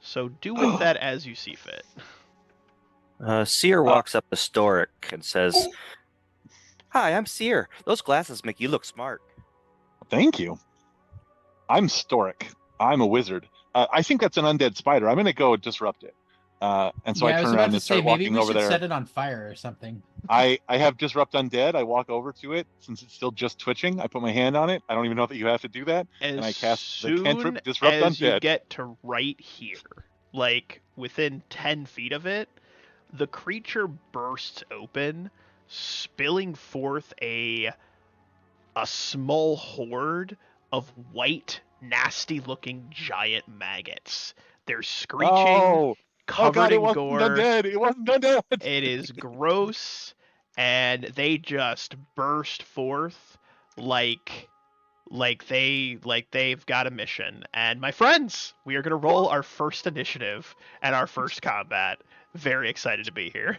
So do with that as you see fit. Seer walks up to Storic and says, "Hi, I'm Seer. Those glasses make you look smart." Thank you. I'm Storic. I'm a wizard. I think that's an undead spider. I'm going to go disrupt it. And so yeah, I was turn about around to and say start maybe walking we over should there. set it on fire or something. I have disrupt undead. I walk over to it since it's still just twitching. I put my hand on it. I don't even know that you have to do that. And I cast the cantrip disrupt as you undead. get to right here, like within 10 feet of it, the creature bursts open, spilling forth a small horde of white, nasty-looking giant maggots. They're screeching, Oh covered God! It in wasn't gore. undead. It wasn't undead. It is gross, and they just burst forth like they've got a mission. And my friends, we are gonna roll our first initiative and our first combat. Very excited to be here.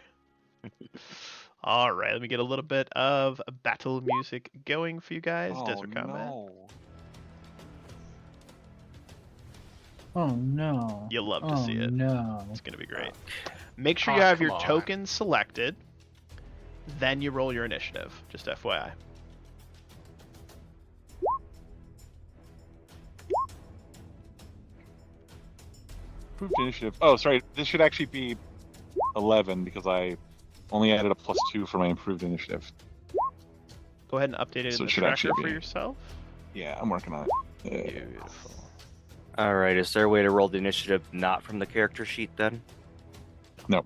All right, let me get a little bit of battle music going for you guys. Desert combat. No. Oh no. You'll love to see it. No. It's gonna be great. Make sure Oh, you have come your on. tokens selected. Then you roll your initiative. Just FYI. Improved initiative. Oh, sorry. This should actually be 11 because I only added a +2 for my improved initiative. Go ahead and update it So in it the should tracker actually for be- yourself. Yeah, I'm working on it. Beautiful. All right. Is there a way to roll the initiative not from the character sheet then? No.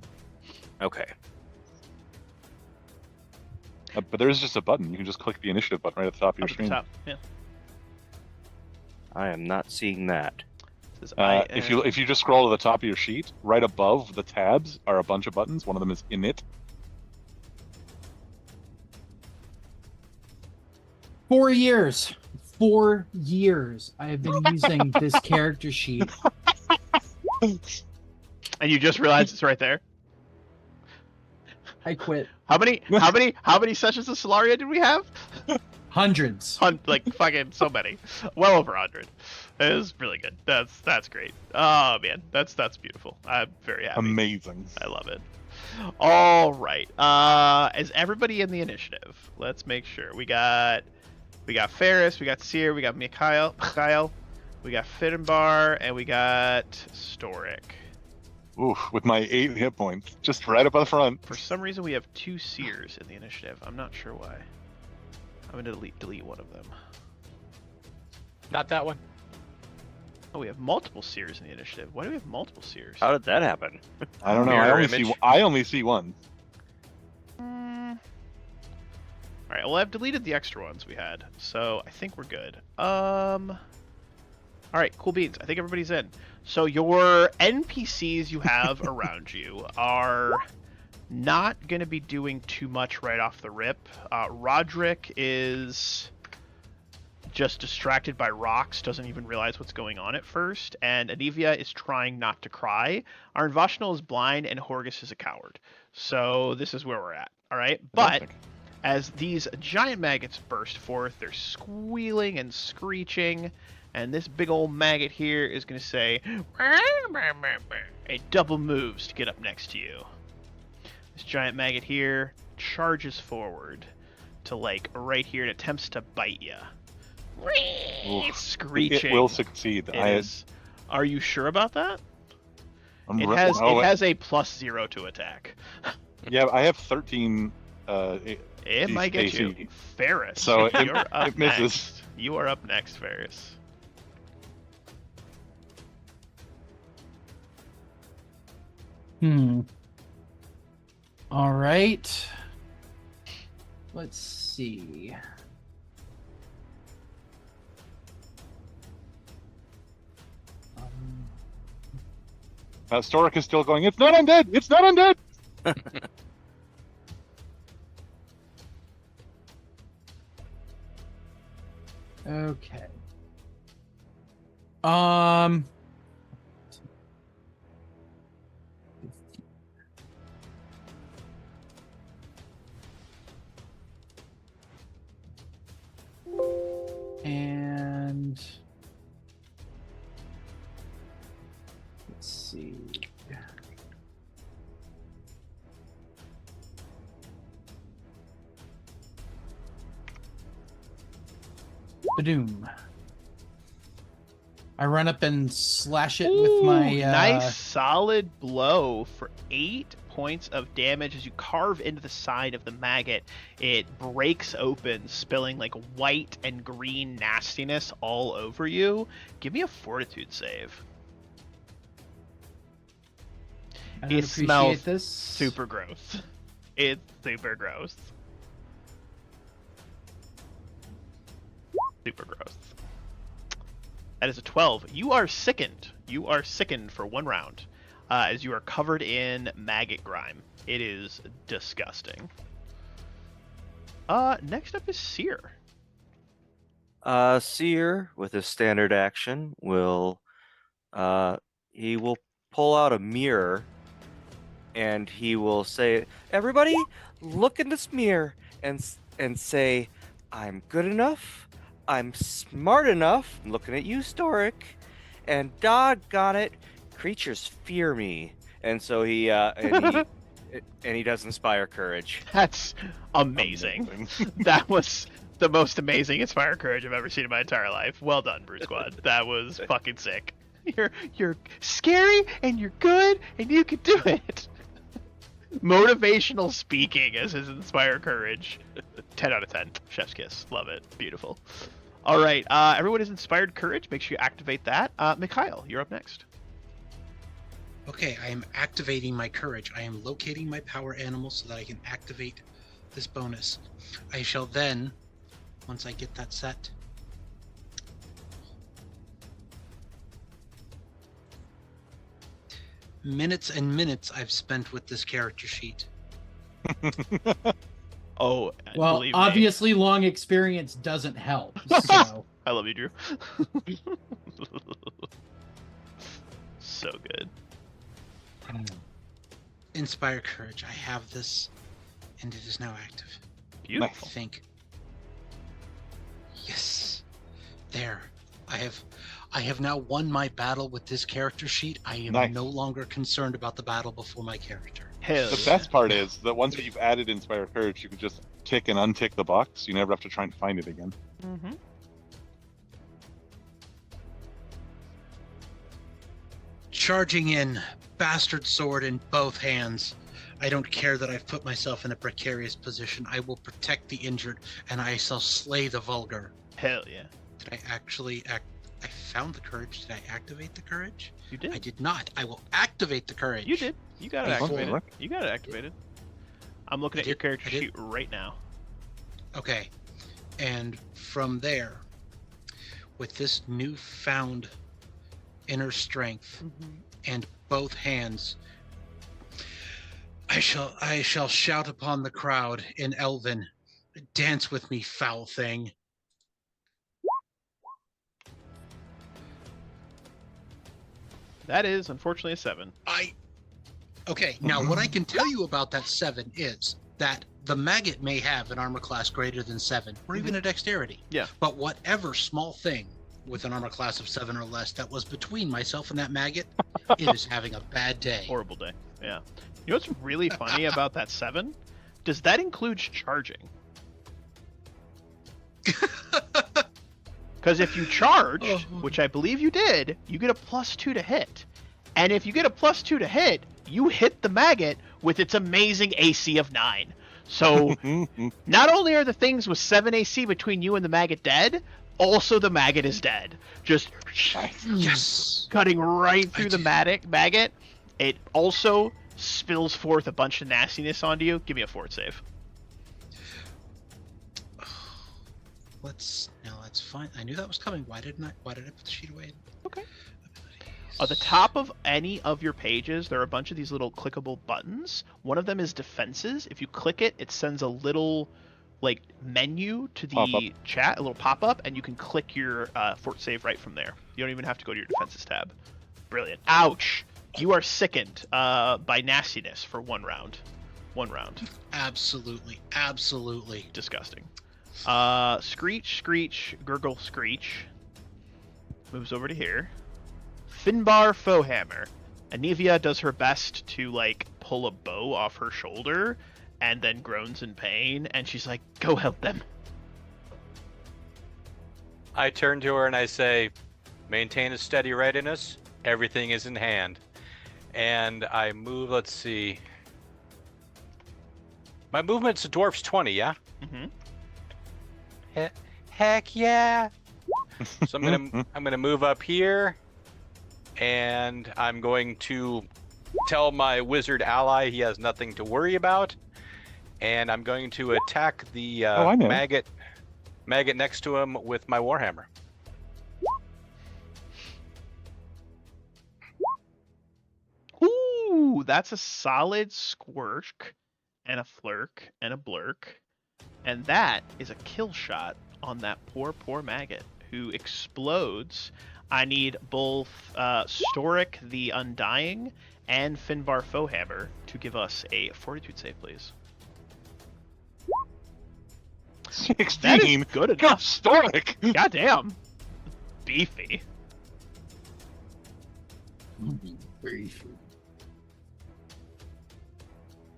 Okay. But there is just a button. You can just click the initiative button right at the top of your Up at the screen. top. Yeah. I am not seeing that. It says I If am- you just scroll to the top of your sheet, right above the tabs are a bunch of buttons. One of them is init. 4 years. 4 years. I have been using this character sheet. And you just realized it's right there. I quit. How many sessions of Solaria did we have? Hundreds. Like fucking so many. Well over 100. It was really good. That's great. Oh man, that's beautiful. I'm very happy. Amazing. I love it. All right. Is everybody in the initiative? Let's make sure. We got Ferris, we got Seer, we got Mikhail, we got Fittenbar, and we got Storic. Oof, with my 8 hit points, just right up on the front. For some reason, we have 2 Seers in the initiative. I'm not sure why. I'm gonna delete one of them. Not that one. Oh, we have multiple Seers in the initiative. Why do we have multiple Seers? How did that happen? I don't know. Mirror I image. only see one. All All right. Well, I've deleted the extra ones we had, so I think we're good. All right. Cool beans. I think everybody's in. So your NPCs you have around you are not going to be doing too much right off the rip. Roderick is just distracted by rocks, doesn't even realize what's going on at first, and Anivia is trying not to cry. Arnvashnal is blind, and Horgus is a coward. So this is where we're at, all right? But as these giant maggots burst forth, they're squealing and screeching, and this big old maggot here is going to say, it double moves to get up next to you. This giant maggot here charges forward to, like, right here and attempts to bite you. Screeching. It will succeed. It is. Are you sure about that? It has a +0 to attack. Yeah, I have 13. It might get AC. you. Ferris. So you're up it misses. next. You are up next, Ferris. All right. Let's see. Storic is still going, it's not undead! It's not undead! Okay. And let's see. Badoom. I run up and slash it with my nice solid blow for 8 points of damage as you carve into the side of the maggot. It breaks open, spilling like white and green nastiness all over you. Give me a fortitude save. I don't It smells appreciate this. super gross. It's super gross. Super gross. That is a 12. You are sickened. You are sickened for 1 round as you are covered in maggot grime. It is disgusting. Next up is Seer. Seer, with his standard action, will he will pull out a mirror and he will say, "Everybody, look in this mirror and say, I'm good enough. I'm smart enough." I'm looking at you, Storic, and doggone it, creatures fear me. And so he and he does inspire courage. That's amazing. That was the most amazing inspire courage I've ever seen in my entire life. Well done, Brute Squad. That was fucking sick. You're scary and you're good and you can do it. Motivational speaking as his inspire courage. 10 out of 10. Chef's kiss. Love it. Beautiful. All right. Everyone is inspired courage. Make sure you activate that. Mikhail, you're up next. Okay, I am activating my courage. I am locating my power animal so that I can activate this bonus. I shall then, once I get that set, minutes and minutes I've spent with this character sheet. Oh, well, believe me. obviously long experience doesn't help. So. I love you, Drew. So good. Inspire courage. I have this, and it is now active. Beautiful. I think. Yes. There. I have now won my battle with this character sheet. I am no longer concerned about the battle before my character. Hell The best part is that once you've added Inspire Courage, you can just tick and untick the box. You never have to try and find it again. Mm-hmm. Charging in, bastard sword in both hands. I don't care that I've put myself in a precarious position. I will protect the injured, and I shall slay the vulgar. Hell yeah. Did I actually I found the courage. Did I activate the courage? You did. I did not. I will activate the courage. You did. You got it Before- activated. You got it activated. I'm looking at your character I did. sheet right now. Okay. And from there, with this newfound inner strength and both hands, I shall shout upon the crowd in Elven, "Dance with me, foul thing." That is unfortunately a 7. Okay, now what I can tell you about that 7 is that the maggot may have an armor class greater than 7, or even a dexterity. Yeah. But whatever small thing with an armor class of 7 or less that was between myself and that maggot, it is having a bad day. Horrible day. Yeah. You know what's really funny about that 7? Does that include charging? Because if you charged, which I believe you did, you get a +2 to hit. And if you get a +2 to hit, you hit the maggot with its amazing AC of 9. So not only are the things with 7 AC between you and the maggot dead, also the maggot is dead. Just Yes. cutting right through the did. maggot. It also spills forth a bunch of nastiness onto you. Give me a fort save. That's fine. I knew that was coming. Why did I put the sheet away? Okay. At the top of any of your pages, there are a bunch of these little clickable buttons. One of them is defenses. If you click it, it sends a little menu to the Pop-up. chat, a little pop-up, and you can click your fort save right from there. You don't even have to go to your defenses tab. Brilliant. Ouch! You are sickened by nastiness for 1 round. 1 round. Absolutely. Disgusting. Screech, Screech, Gurgle, Screech. Moves over to here. Finbar, Foehammer. Anivia does her best to, pull a bow off her shoulder, and then groans in pain, and she's like, go help them. I turn to her and I say, maintain a steady readiness. Everything is in hand. And I move, let's see. My movement's a dwarf's 20, yeah? Mm-hmm. Heck yeah! So I'm gonna move up here, and I'm going to tell my wizard ally he has nothing to worry about, and I'm going to attack the maggot next to him with my warhammer. Ooh, that's a solid squirk, and a flirk, and a blurk. And that is a kill shot on that poor maggot who explodes. I need both Storic the Undying and Finbar Foehammer to give us a fortitude save, please. 16. That is good Go enough. Storic. Goddamn. Beefy.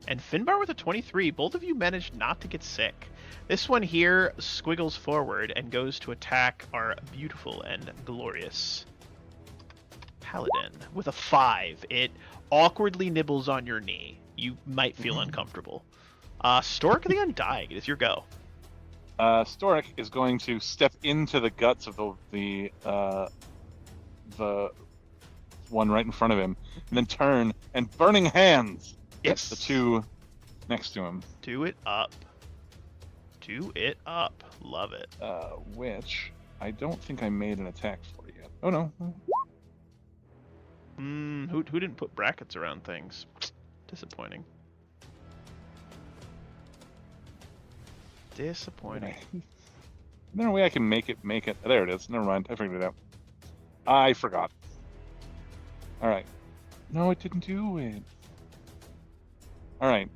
And Finbar with a 23. Both of you managed not to get sick. This one here squiggles forward and goes to attack our beautiful and glorious paladin with a 5. It awkwardly nibbles on your knee. You might feel uncomfortable. Stork the Undying, it is your go. Storic is going to step into the guts of the one right in front of him, and then turn and burning hands. Yes. The 2 next to him. Do it up. Do it up. Love it. Which I don't think I made an attack for yet. Oh no. Who didn't put brackets around things? Disappointing. Disappointing. Is there a way I can make it? There it is. Never mind. I figured it out. I forgot. All right. No, it didn't do it. All right.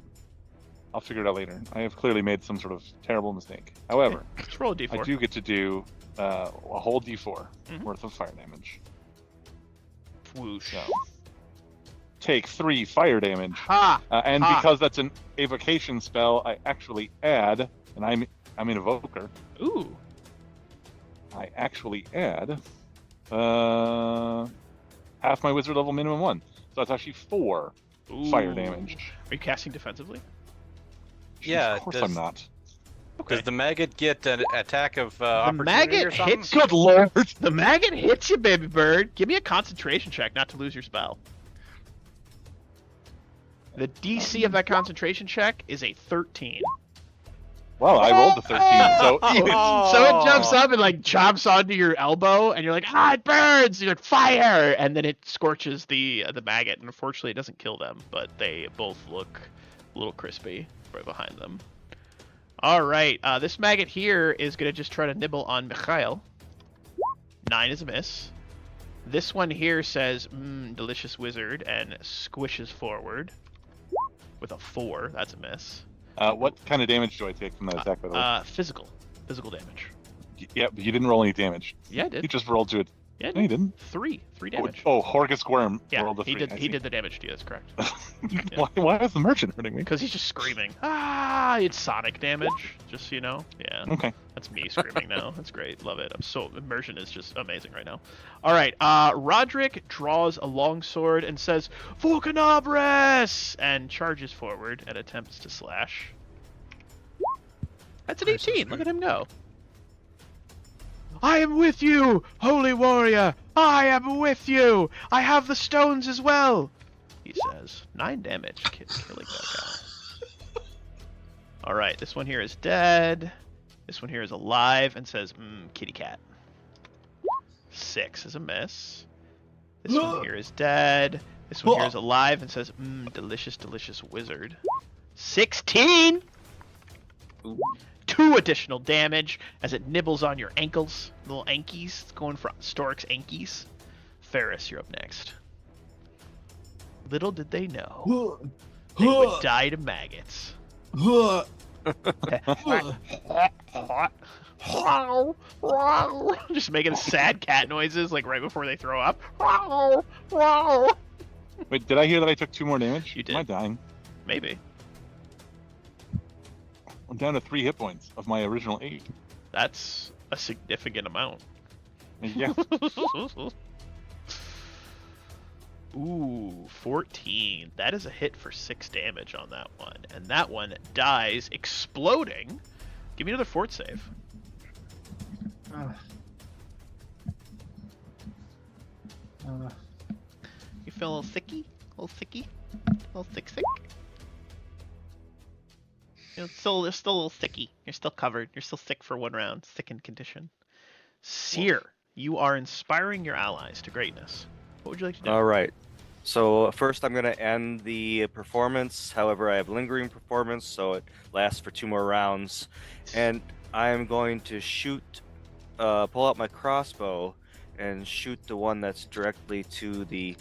I'll figure it out later. I have clearly made some sort of terrible mistake. However, Let's roll a d4. I do get to do a whole d4 worth of fire damage. Whoosh. So, take 3 fire damage. Ha! And Ha. because that's an evocation spell, I actually add, and I'm an evoker. Ooh. I actually add half my wizard level minimum 1. So that's actually 4 fire Ooh. damage. Are you casting defensively? Yeah, Of course does- I'm not. Does the maggot get an attack of The opportunity maggot or something? hits. Good lord! The maggot hits you, baby bird. Give me a concentration check not to lose your spell. The DC of that concentration check is a 13. Well, I rolled a 13, so eat it. So it jumps up and like chomps onto your elbow, and you're like, it burns! You're like, fire! And then it scorches the maggot, and unfortunately it doesn't kill them, but they both look a little crispy right behind them. All right, this maggot here is gonna just try to nibble on Mikhail. 9 is a miss. This one here says, delicious wizard, and squishes forward with a 4. That's a miss. What kind of damage do I take from that attack, by the way? Physical damage. Yeah, but you didn't roll any damage. Yeah, I You did. just rolled to it. Yeah, No, you didn't. 3 damage. Oh, Horgus Worm Yeah, rolled a 3. he did the damage to you. That's correct. Why is the merchant hurting me? Because he's just screaming. It's sonic damage. Just so you know. Yeah. Okay. That's me screaming now. That's great. Love it. Immersion is just amazing right now. All right. Roderick draws a longsword and says, "For Kenabres!" and charges forward and attempts to slash. That's an 18. Look at him go. I am with you, holy warrior. I am with you. I have the stones as well. He says, 9 damage, killing that guy. All right, this one here is dead. This one here is alive and says, kitty cat. 6 is a miss. This one here is dead. This one here is alive and says, delicious, delicious wizard. 16! 2 additional damage as it nibbles on your ankles, little ankies. It's going for Stork's ankies. Ferris, you're up next. Little did they know, they would die to maggots. Just making sad cat noises like right before they throw up. Wait, did I hear that I took 2 more damage? You did. Am I dying? Maybe. I'm down to 3 hit points of my original 8. That's a significant amount. Yeah. Ooh, 14. That is a hit for 6 damage on that one. And that one dies exploding. Give me another fort save. You feel a little sicky? A little sicky? A little sick? You're still a little sicky. You're still covered. You're still sick for 1 round. Sickened condition. Seer, you are inspiring your allies to greatness. What would you like to do? All right. So first I'm going to end the performance. However, I have lingering performance, so it lasts for 2 more rounds. And I'm going to pull out my crossbow and shoot the one that's directly to the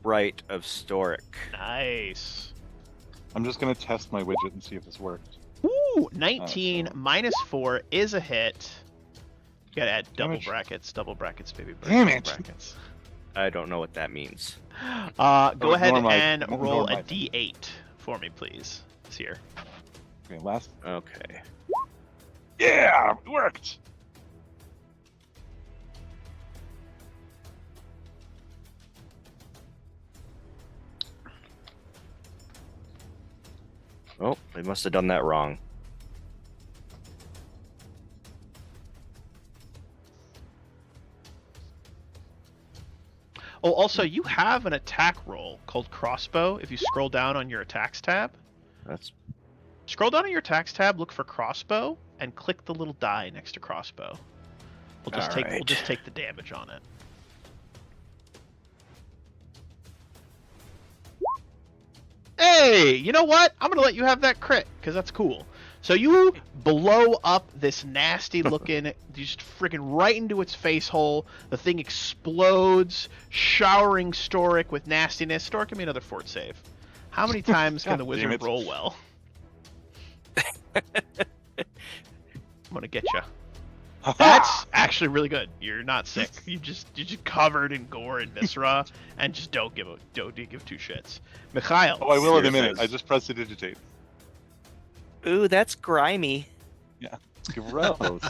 right of Storic. Nice. I'm just going to test my widget and see if this worked. Ooh, 19 minus 4 is a hit. You gotta add double Damage. brackets, baby. Damn it. Brackets. I don't know what that means. Go ahead ignore my- and ignore roll a my thing. d8 for me, please. It's here. Okay, last. Okay. Yeah, it worked. Oh, they must have done that wrong. Oh, also, you have an attack roll called crossbow. If you scroll down on your attacks tab, scroll down on your attacks tab, look for crossbow, and click the little die next to crossbow. We'll just take the damage on it. Hey, you know what? I'm gonna let you have that crit because that's cool. So you blow up this nasty looking, just freaking right into its face hole. The thing explodes, showering Storic with nastiness. Storic, give me another fort save. How many times can the God damn wizard it. roll well? I'm gonna get you. That's actually really good. You're not sick. You're just covered in gore and viscera, and just don't give 2 shits. Mikhail. Oh, I will in a Seer minute. says- I just pressed to digitate. Ooh, that's grimy. Gross.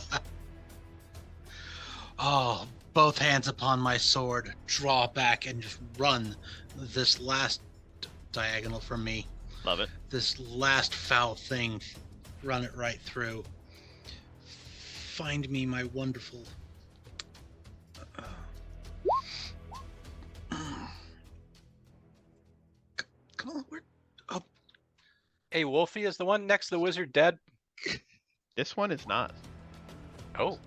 Oh, both hands upon my sword, draw back and just run this last diagonal from me. Love it. This last foul thing, run it right through. Find me my wonderful. Come on, where? Oh, Hey, Wolfie, is the one next to the wizard dead? This one is not. Oh.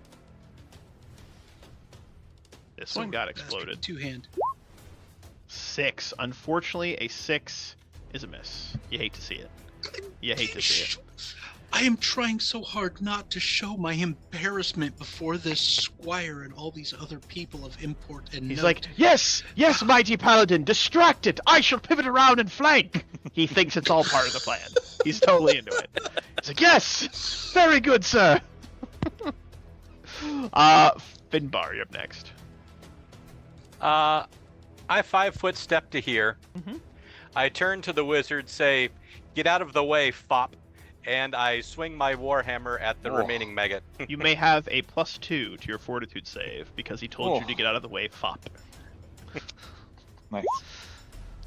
This one got exploded. 2-hand. 6. Unfortunately, a 6 is a miss. You hate to see it. You hate to see it. I am trying so hard not to show my embarrassment before this squire and all these other people of import and He's note. like, yes, mighty paladin, distract it. I shall pivot around and flank. He thinks it's all part of the plan. He's totally into it. He's like, yes, very good, sir. Finbar, you're up next. I 5-foot step to here. Mhm. I turn to the wizard, say, "Get out of the way, fop," and I swing my warhammer at the remaining maggot. You may have a +2 to your fortitude save because he told you to get out of the way, fop. Nice.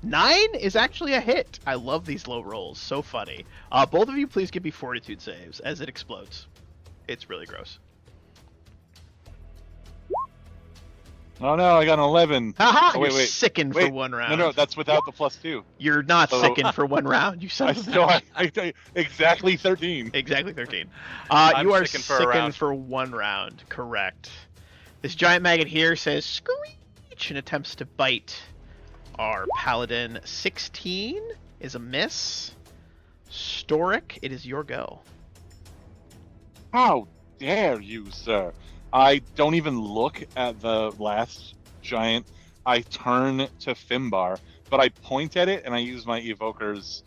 9 is actually a hit. I love these low rolls. So funny. Both of you, please give me fortitude saves as it explodes. It's really gross. Oh no, I got an 11. Haha! Oh, You're wait. sickened for one round. No, that's without the +2. You're not So- sickened for one round. You son I of a still bitch. exactly 13. Exactly 13. I'm You are sickened for a round. for one round. Correct. This giant maggot here says screech and attempts to bite our paladin. 16 is a miss. Storic, it is your go. How dare you, sir? I don't even look at the last giant. I turn to Finbar, but I point at it and I use my evoker's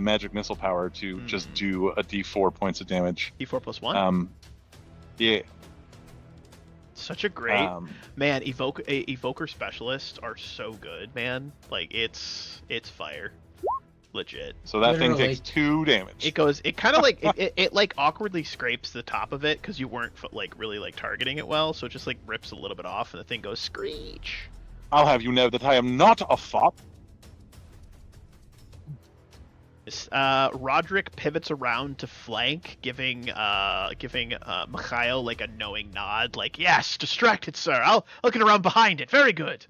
magic missile power to just do a d4 points of damage. D4 plus 1? Yeah. Such a great man. Evoker specialists are so good, man. Like it's fire, legit. So that Literally. thing takes 2 damage. It kind of like it like awkwardly scrapes the top of it because you weren't like really like targeting it well, so it just like rips a little bit off and the thing goes screech. I'll have you know that I am not a fop. Roderick pivots around to flank, giving Mikhail like a knowing nod, like yes, distracted, sir. I'll get around behind it. Very good.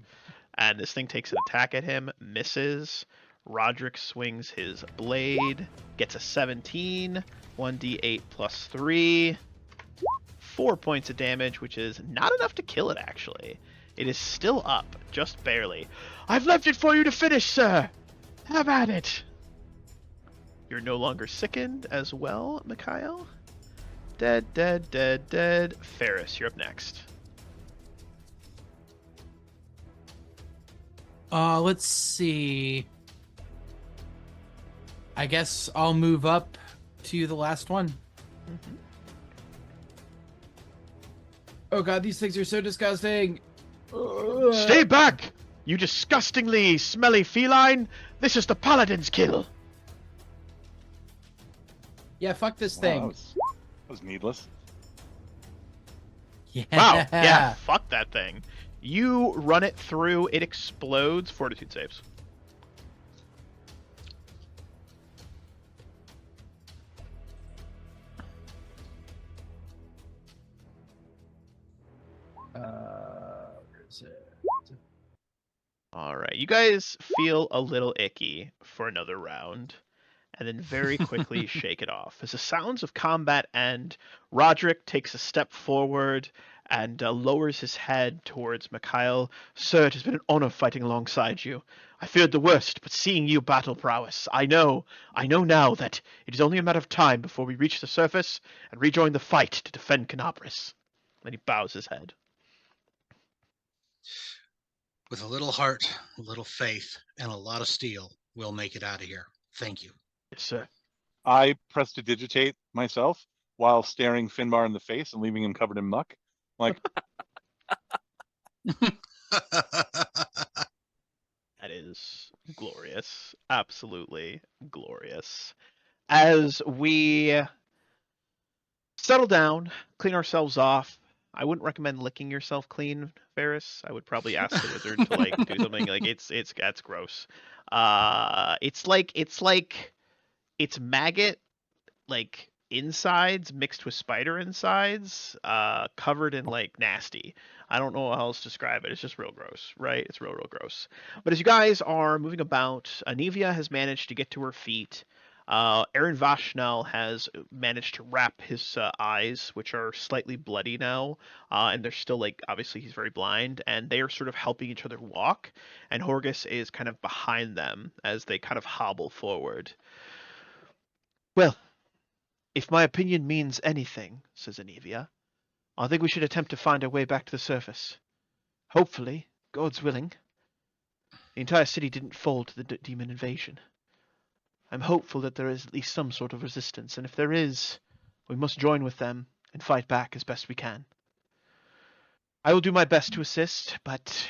And this thing takes an attack at him, misses. Roderick swings his blade, gets a 17, 1d8 plus 3, 4 points of damage, which is not enough to kill it, actually. It is still up, just barely. I've left it for you to finish, sir. Have at it. You're no longer sickened as well, Mikhail. Dead. Ferris, you're up next. Let's see. I guess I'll move up to the last one. Mm-hmm. Oh god, these things are so disgusting. Stay back, you disgustingly smelly feline. This is the paladin's kill. Yeah, fuck this Wow, thing. that was needless. Yeah. Wow, yeah, fuck that thing. You run it through, it explodes. Fortitude saves. Where is it? All right, you guys feel a little icky for another round, and then very quickly shake it off. As the sounds of combat end, Roderick takes a step forward and lowers his head towards Mikhail. Sir, it has been an honor fighting alongside you. I feared the worst, but seeing you battle prowess, I know now that it is only a matter of time before we reach the surface and rejoin the fight to defend Kenabres. Then he bows his head. With a little heart, a little faith, and a lot of steel, we'll make it out of here. Thank you. Yes, sir. I prestidigitate myself while staring Finbar in the face and leaving him covered in muck. Like, That is glorious. Absolutely glorious. As we settle down, clean ourselves off. I wouldn't recommend licking yourself clean, Ferris. I would probably ask the wizard to like do something like that's gross. It's maggot like insides mixed with spider insides, covered in like nasty. I don't know how else to describe it. It's just real gross, right? It's real gross. But as you guys are moving about, Anivia has managed to get to her feet. Aaron Vashnell has managed to wrap his eyes, which are slightly bloody now, and they're still like obviously he's very blind, and they are sort of helping each other walk, and Horgus is kind of behind them as they kind of hobble forward. Well, if my opinion means anything, says Anivia, I think we should attempt to find our way back to the surface. Hopefully, God's willing. The entire city didn't fall to the demon invasion. I'm hopeful that there is at least some sort of resistance, and if there is, we must join with them and fight back as best we can. I will do my best to assist, but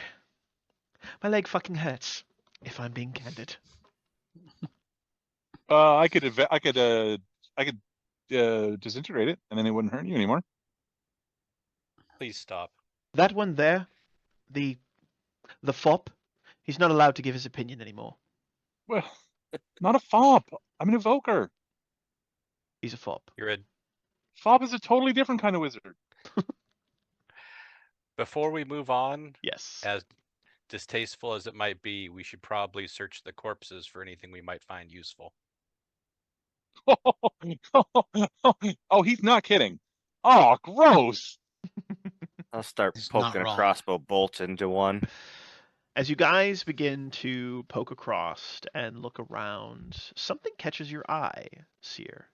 my leg fucking hurts, if I'm being candid. I could disintegrate it, and then it wouldn't hurt you anymore. Please stop. That one there, the fop, he's not allowed to give his opinion anymore. Well, not a fop. I'm an evoker. He's a fop. You're a. Fop is a totally different kind of wizard. Before we move on, Yes. as distasteful as it might be, we should probably search the corpses for anything we might find useful. Oh, he's not kidding. Oh, gross. I'll start He's not poking a wrong. crossbow bolt into one. As you guys begin to poke across and look around, something catches your eye, Seer.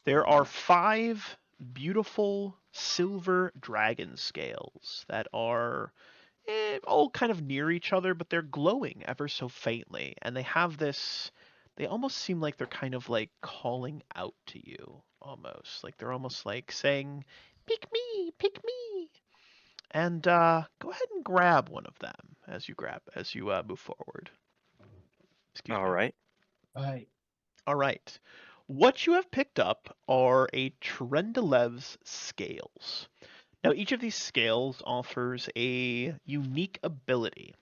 There are 5 beautiful silver dragon scales that are all kind of near each other, but they're glowing ever so faintly, and they have this. They almost seem like they're kind of like calling out to you, almost like they're almost like saying, "Pick me, pick me." And go ahead and grab one of them as you move forward. Excuse All me. right. All right. What you have picked up are a Trendelev's scales. Now, each of these scales offers a unique ability.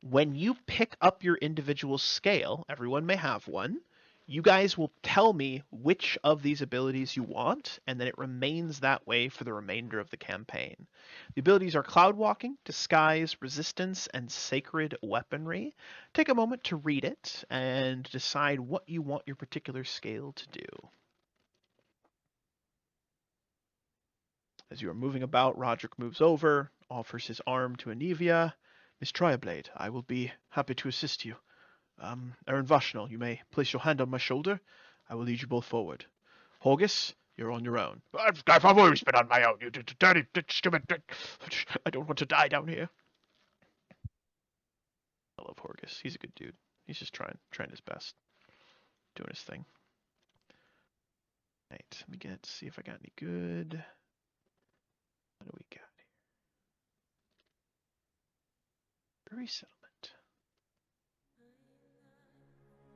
When you pick up your individual scale, everyone may have one, you guys will tell me which of these abilities you want, and then it remains that way for the remainder of the campaign. The abilities are Cloud Walking, Disguise, Resistance, and Sacred Weaponry. Take a moment to read it and decide what you want your particular scale to do. As you are moving about, Roderick moves over, offers his arm to Anivia. Miss Triablade, I will be happy to assist you. Aaron Vashnell, you may place your hand on my shoulder. I will lead you both forward. Horgus, you're on your own. I've always been on my own, you dirty, stupid. I don't want to die down here. I love Horgus. He's a good dude. He's just trying his best. Doing his thing. Right, let me see if I got any good. What do we got here? Resettlement.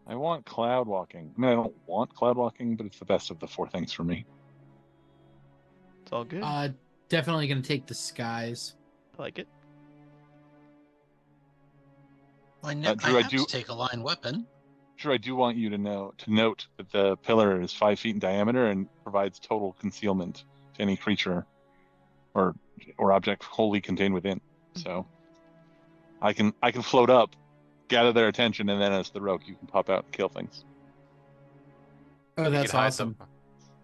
I want cloud walking. I mean, I don't want cloud walking, but it's the best of the 4 things for me. It's all good. Definitely gonna take Disguise. I like it. I Drew, have to take a line weapon. Sure, I do want you to note that the pillar is 5 feet in diameter and provides total concealment to any creature or object wholly contained within. So I can float up, gather their attention, and then as the rogue, you can pop out and kill things. Oh, You that's could hide awesome.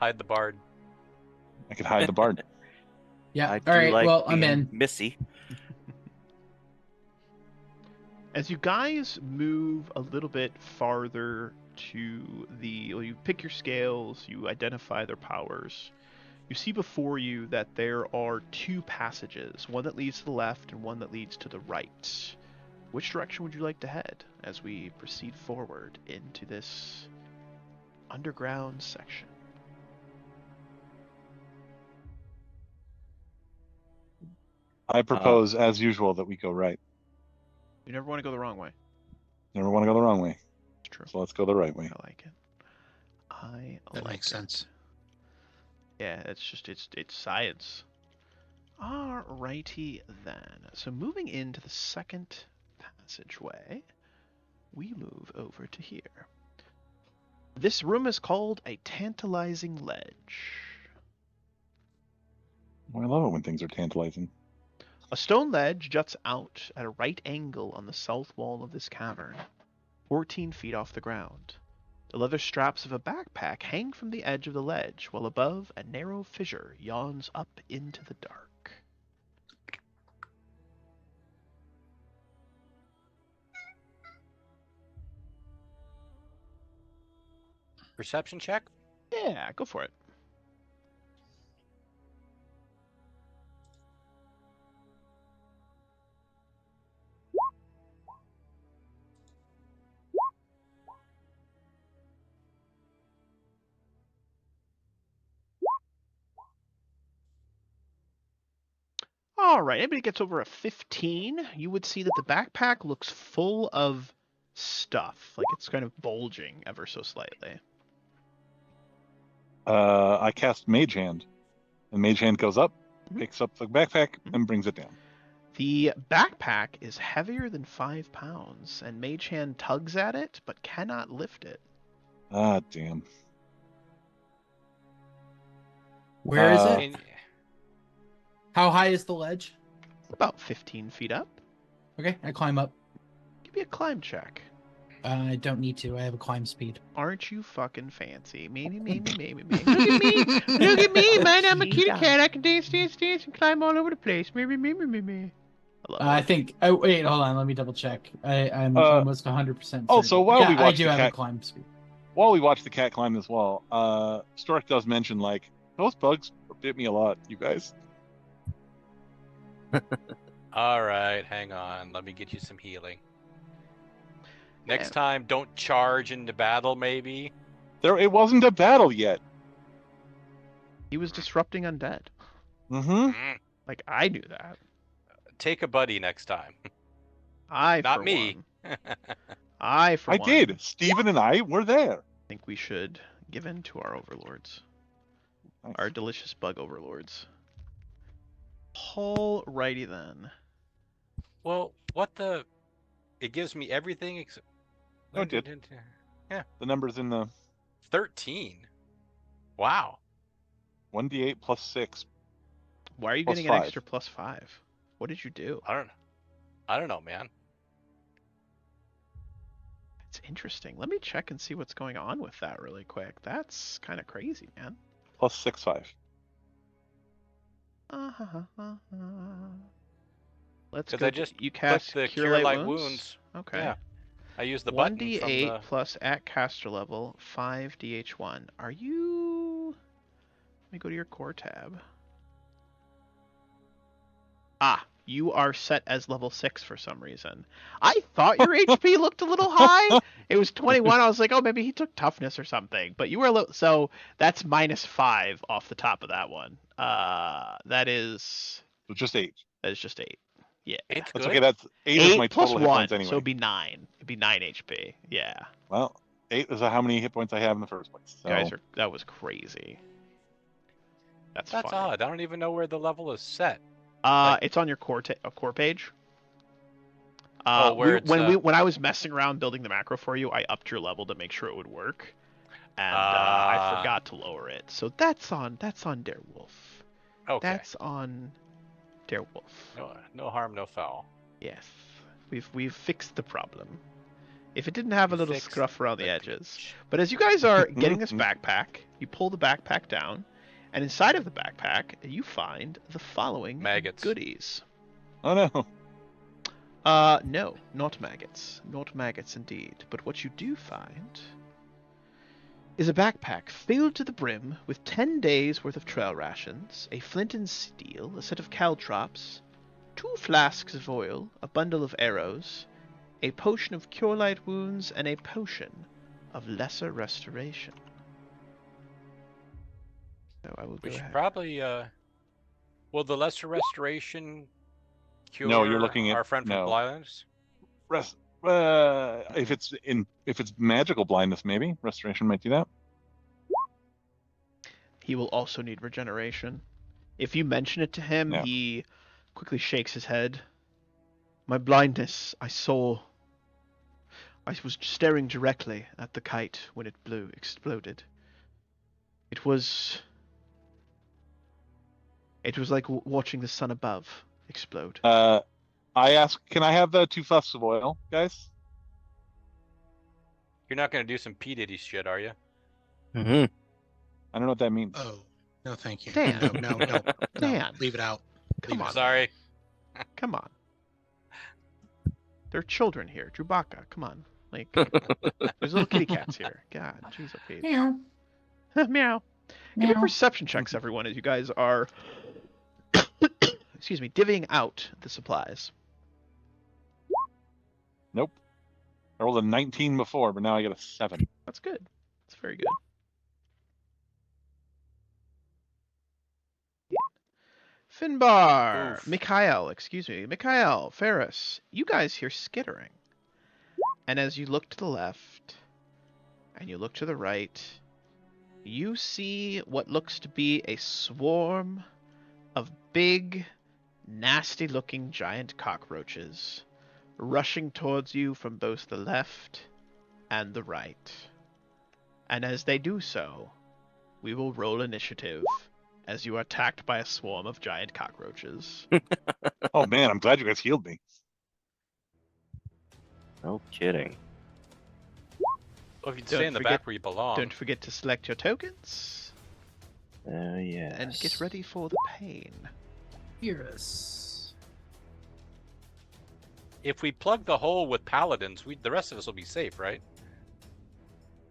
Hide the bard. I could hide the bard. Yeah. I All do right. like Well, I'm being in. Missy. As you guys move a little bit farther to you pick your scales, you identify their powers. You see before you that there are 2 passages, one that leads to the left and one that leads to the right. Which direction would you like to head as we proceed forward into this underground section? I propose, as usual, that we go right. You never want to go the wrong way. Never want to go the wrong way. It's true. So let's go the right way. I like it. That makes sense. Yeah, it's science. Alrighty then. So moving into the second passageway, we move over to here. This room is called a tantalizing ledge. Well, I love it when things are tantalizing. A stone ledge juts out at a right angle on the south wall of this cavern, 14 feet off the ground. The leather straps of a backpack hang from the edge of the ledge, while above a narrow fissure yawns up into the dark. Perception check? Yeah, go for it. All right, anybody gets over a 15, you would see that the backpack looks full of stuff. Like it's kind of bulging ever so slightly. I cast Mage Hand, and Mage Hand goes up, picks up the backpack, and brings it down. The backpack is heavier than 5 pounds, and Mage Hand tugs at it, but cannot lift it. Ah, damn. Where is Uh, it? How high is the ledge? About 15 feet up. Okay, I climb up. Give me a climb check. I don't need to. I have a climb speed. Aren't you fucking fancy? Me. Look at me. Look at me, man. I'm a kitty cat. I can dance, and climb all over the place. Me. I love I it. think. Oh wait, hold on. Let me double check. I'm almost 100%. also, while we watch I do the have a cat- climb speed. While we watch the cat climb as well, Stork does mention, like, those bugs bit me a lot, you guys. All right, hang on. Let me get you some healing. Next Yeah. time, don't charge into battle, maybe. It wasn't a battle yet. He was disrupting undead. Mm-hmm. Like, I knew that. Take a buddy next time. Not Not me. I, for I one, did. Steven and I were there. think we should give in to our overlords. Nice. Our delicious bug overlords. Alrighty then. Well, what the? It gives me everything except. No, it did. The number's in the 13. Wow. 1d8 plus 6. Why are you Plus getting 5. an extra +5? What did you do? I don't know, man. It's interesting. Let me check and see what's going on with that really quick. That's kind of crazy, man. Plus 6, 5. Let's 'Cause go. I just You cast the Cure Light Wounds. Okay. Yeah. I use the button 1d8 from the. plus at caster level 5 dh1. Are you? Let me go to your core tab. Ah, you are set as level 6 for some reason. I thought your HP looked a little high. It was 21. I was like, oh, maybe he took toughness or something. But you were a little. So that's -5 off the top of that one. That is. So just 8. That is just 8. Yeah. It's That's good. okay. That's 8 is my plus total hit 1, points anyway. so it'd be 9. It'd be 9 HP. Yeah. Well, 8 is how many hit points I have in the first place. So. Guys, that was crazy. That's funny. odd. I don't even know where the level is set. It's on your core page. Where when I was messing around building the macro for you, I upped your level to make sure it would work, and I forgot to lower it. So that's on Darewolf. Okay. That's on Darewolf. No harm, no foul. Yes, we've fixed the problem. If it didn't have a little Fixed scruff around the the edges. gooch. But as you guys are getting this backpack, you pull the backpack down, and inside of the backpack, you find the following Maggots. goodies. Oh no. No, not maggots. Not maggots indeed. But what you do find is a backpack filled to the brim with 10 days worth of trail rations, a flint and steel, a set of caltrops, 2 flasks of oil, a bundle of arrows, a potion of cure light wounds, and a potion of lesser restoration. So I will We go should ahead. probably. Will the lesser restoration cure No, you're looking at- our friend from no. blindness? If it's magical blindness, maybe restoration might do that. He will also need regeneration. If you mention it to him, Yeah. he quickly shakes his head. My blindness, I was staring directly at the kite when it exploded. It was like watching the sun above explode. I ask, can I have the 2 flasks of oil, guys? You're not going to do some P. Diddy shit, are you? Mm-hmm. I don't know what that means. Oh, no, thank you. Dan. No. Dan. Leave it out. Come Leave it on. out. Sorry. Come on. There are children here. Chewbacca, come on. Like, there's little kitty cats here. God, jeez, okay. Meow. Meow. Give me Meow. perception checks, everyone, as you guys are, excuse me, divvying out the supplies. Nope. I rolled a 19 before, but now I get a 7. That's good. That's very good. Finbar, Oof. Mikhail, Ferris, you guys hear skittering. And as you look to the left, and you look to the right, you see what looks to be a swarm of big, nasty-looking giant cockroaches rushing towards you from both the left and the right. And as they do so, we will roll initiative as you are attacked by a swarm of giant cockroaches. Oh man, I'm glad you guys healed me. No kidding. Well, if you'd Don't stay in the forget- back where you belong. Don't forget to select your tokens Yes. and get ready for the pain. Beerus. If we plug the hole with paladins, the rest of us will be safe, right?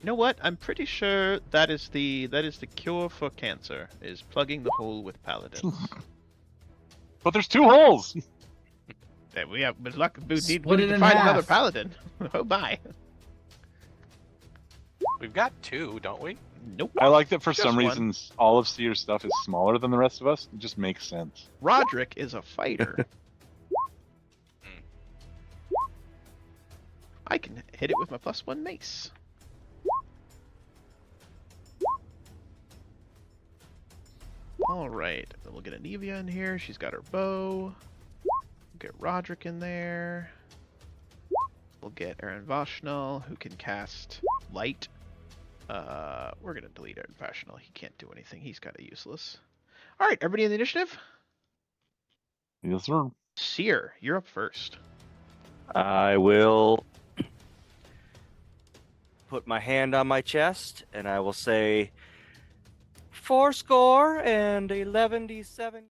You know what? I'm pretty sure that is the cure for cancer, is plugging the hole with paladins. But there's 2 holes. Yeah, we have with luck. We need Split it to in find another half. paladin. Oh my. We've got 2, don't we? Nope. I like that for Just some one. reasons all of Seer's stuff is smaller than the rest of us. It just makes sense. Roderick is a fighter. I can hit it with my +1 mace. Alright, then we'll get Anivia in here. She's got her bow. We'll get Roderick in there. We'll get Aaron Vashnal, who can cast light. We're gonna delete Aaron Vashnal. He can't do anything. He's kind of useless. Alright, everybody in the initiative? Yes, sir. Seer, you're up first. I will put my hand on my chest and I will say 411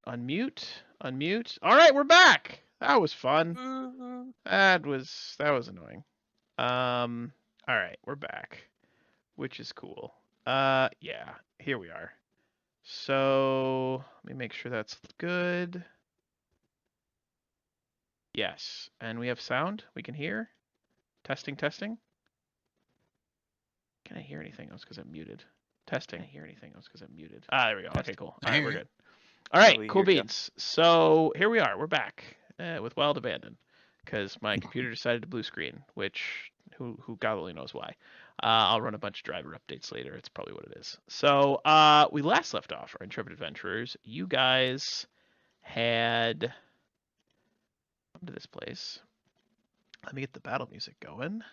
Unmute. Alright, we're back! That was fun. That was annoying. Alright, we're back. Which is cool. Yeah, here we are. So, let me make sure that's good. Yes, and we have sound. We can hear. Testing. Can I hear anything else because I'm muted? Testing. Can I hear anything else because I'm muted? Ah, there we go. Okay, cool. I All right, hear we're you. good. All right, we cool hear ya. beans. So here we are. We're back with Wild Abandon because my computer decided to blue screen, which who God only knows why. I'll run a bunch of driver updates later. It's probably what it is. So we last left off our intrepid adventurers. You guys had come to this place. Let me get the battle music going.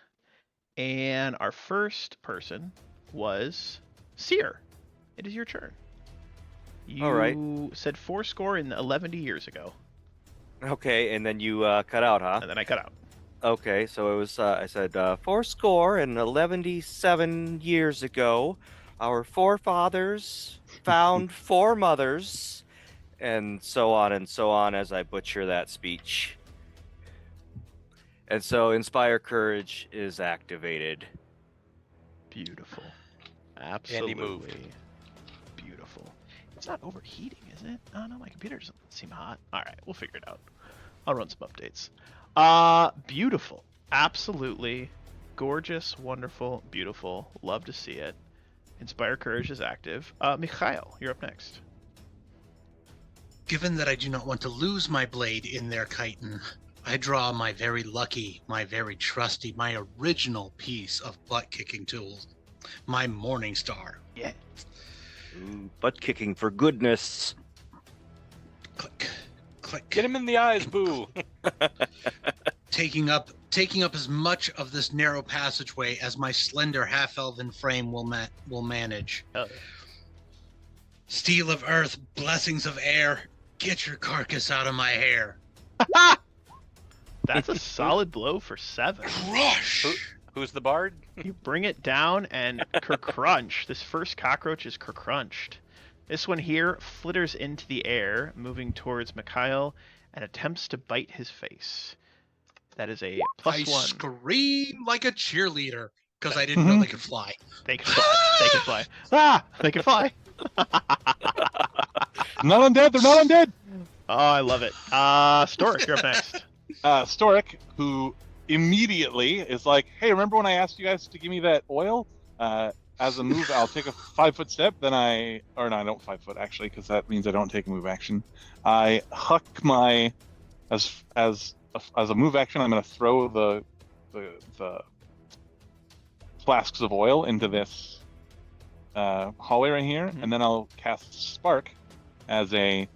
And our first person was Seer. It is your turn. You All right. said 411 years ago, Okay, and then you cut out, huh? and then I cut out. Okay, so it was, I said, 411 years ago, our forefathers found 4 mothers, and so on as I butcher that speech. And so Inspire Courage is activated. Beautiful. Absolutely. moved. Beautiful. It's not overheating, is it? Oh no, my computer doesn't seem hot. Alright, we'll figure it out. I'll run some updates. Beautiful. Absolutely gorgeous, wonderful, beautiful. Love to see it. Inspire Courage is active. Mikhail, you're up next. Given that I do not want to lose my blade in their chitin, I draw my very lucky, my very trusty, my original piece of butt-kicking tools, my Morning Star. Yeah. Ooh, butt kicking for goodness. Click, click. Get him in the eyes, boo. Taking up as much of this narrow passageway as my slender half-elven frame will manage. Oh, yeah. Steel of earth, blessings of air, get your carcass out of my hair. That's a solid blow for 7. Crush! Who's the bard? You bring it down and crunch. This first cockroach is crunched. This one here flitters into the air, moving towards Mikhail, and attempts to bite his face. That is a +1. I scream like a cheerleader because I didn't know they could fly. They can fly. They can fly. Ah! They can fly. Not undead. They're not undead. Oh, I love it. Storic, you're up next. Storic, who immediately is like, "Hey, remember when I asked you guys to give me that oil? As a move, I'll take a 5-foot step. Then I don't 5 foot actually, because that means I don't take a move action. I huck my as a move action. I'm going to throw the flasks of oil into this hallway right here, and then I'll cast Spark as a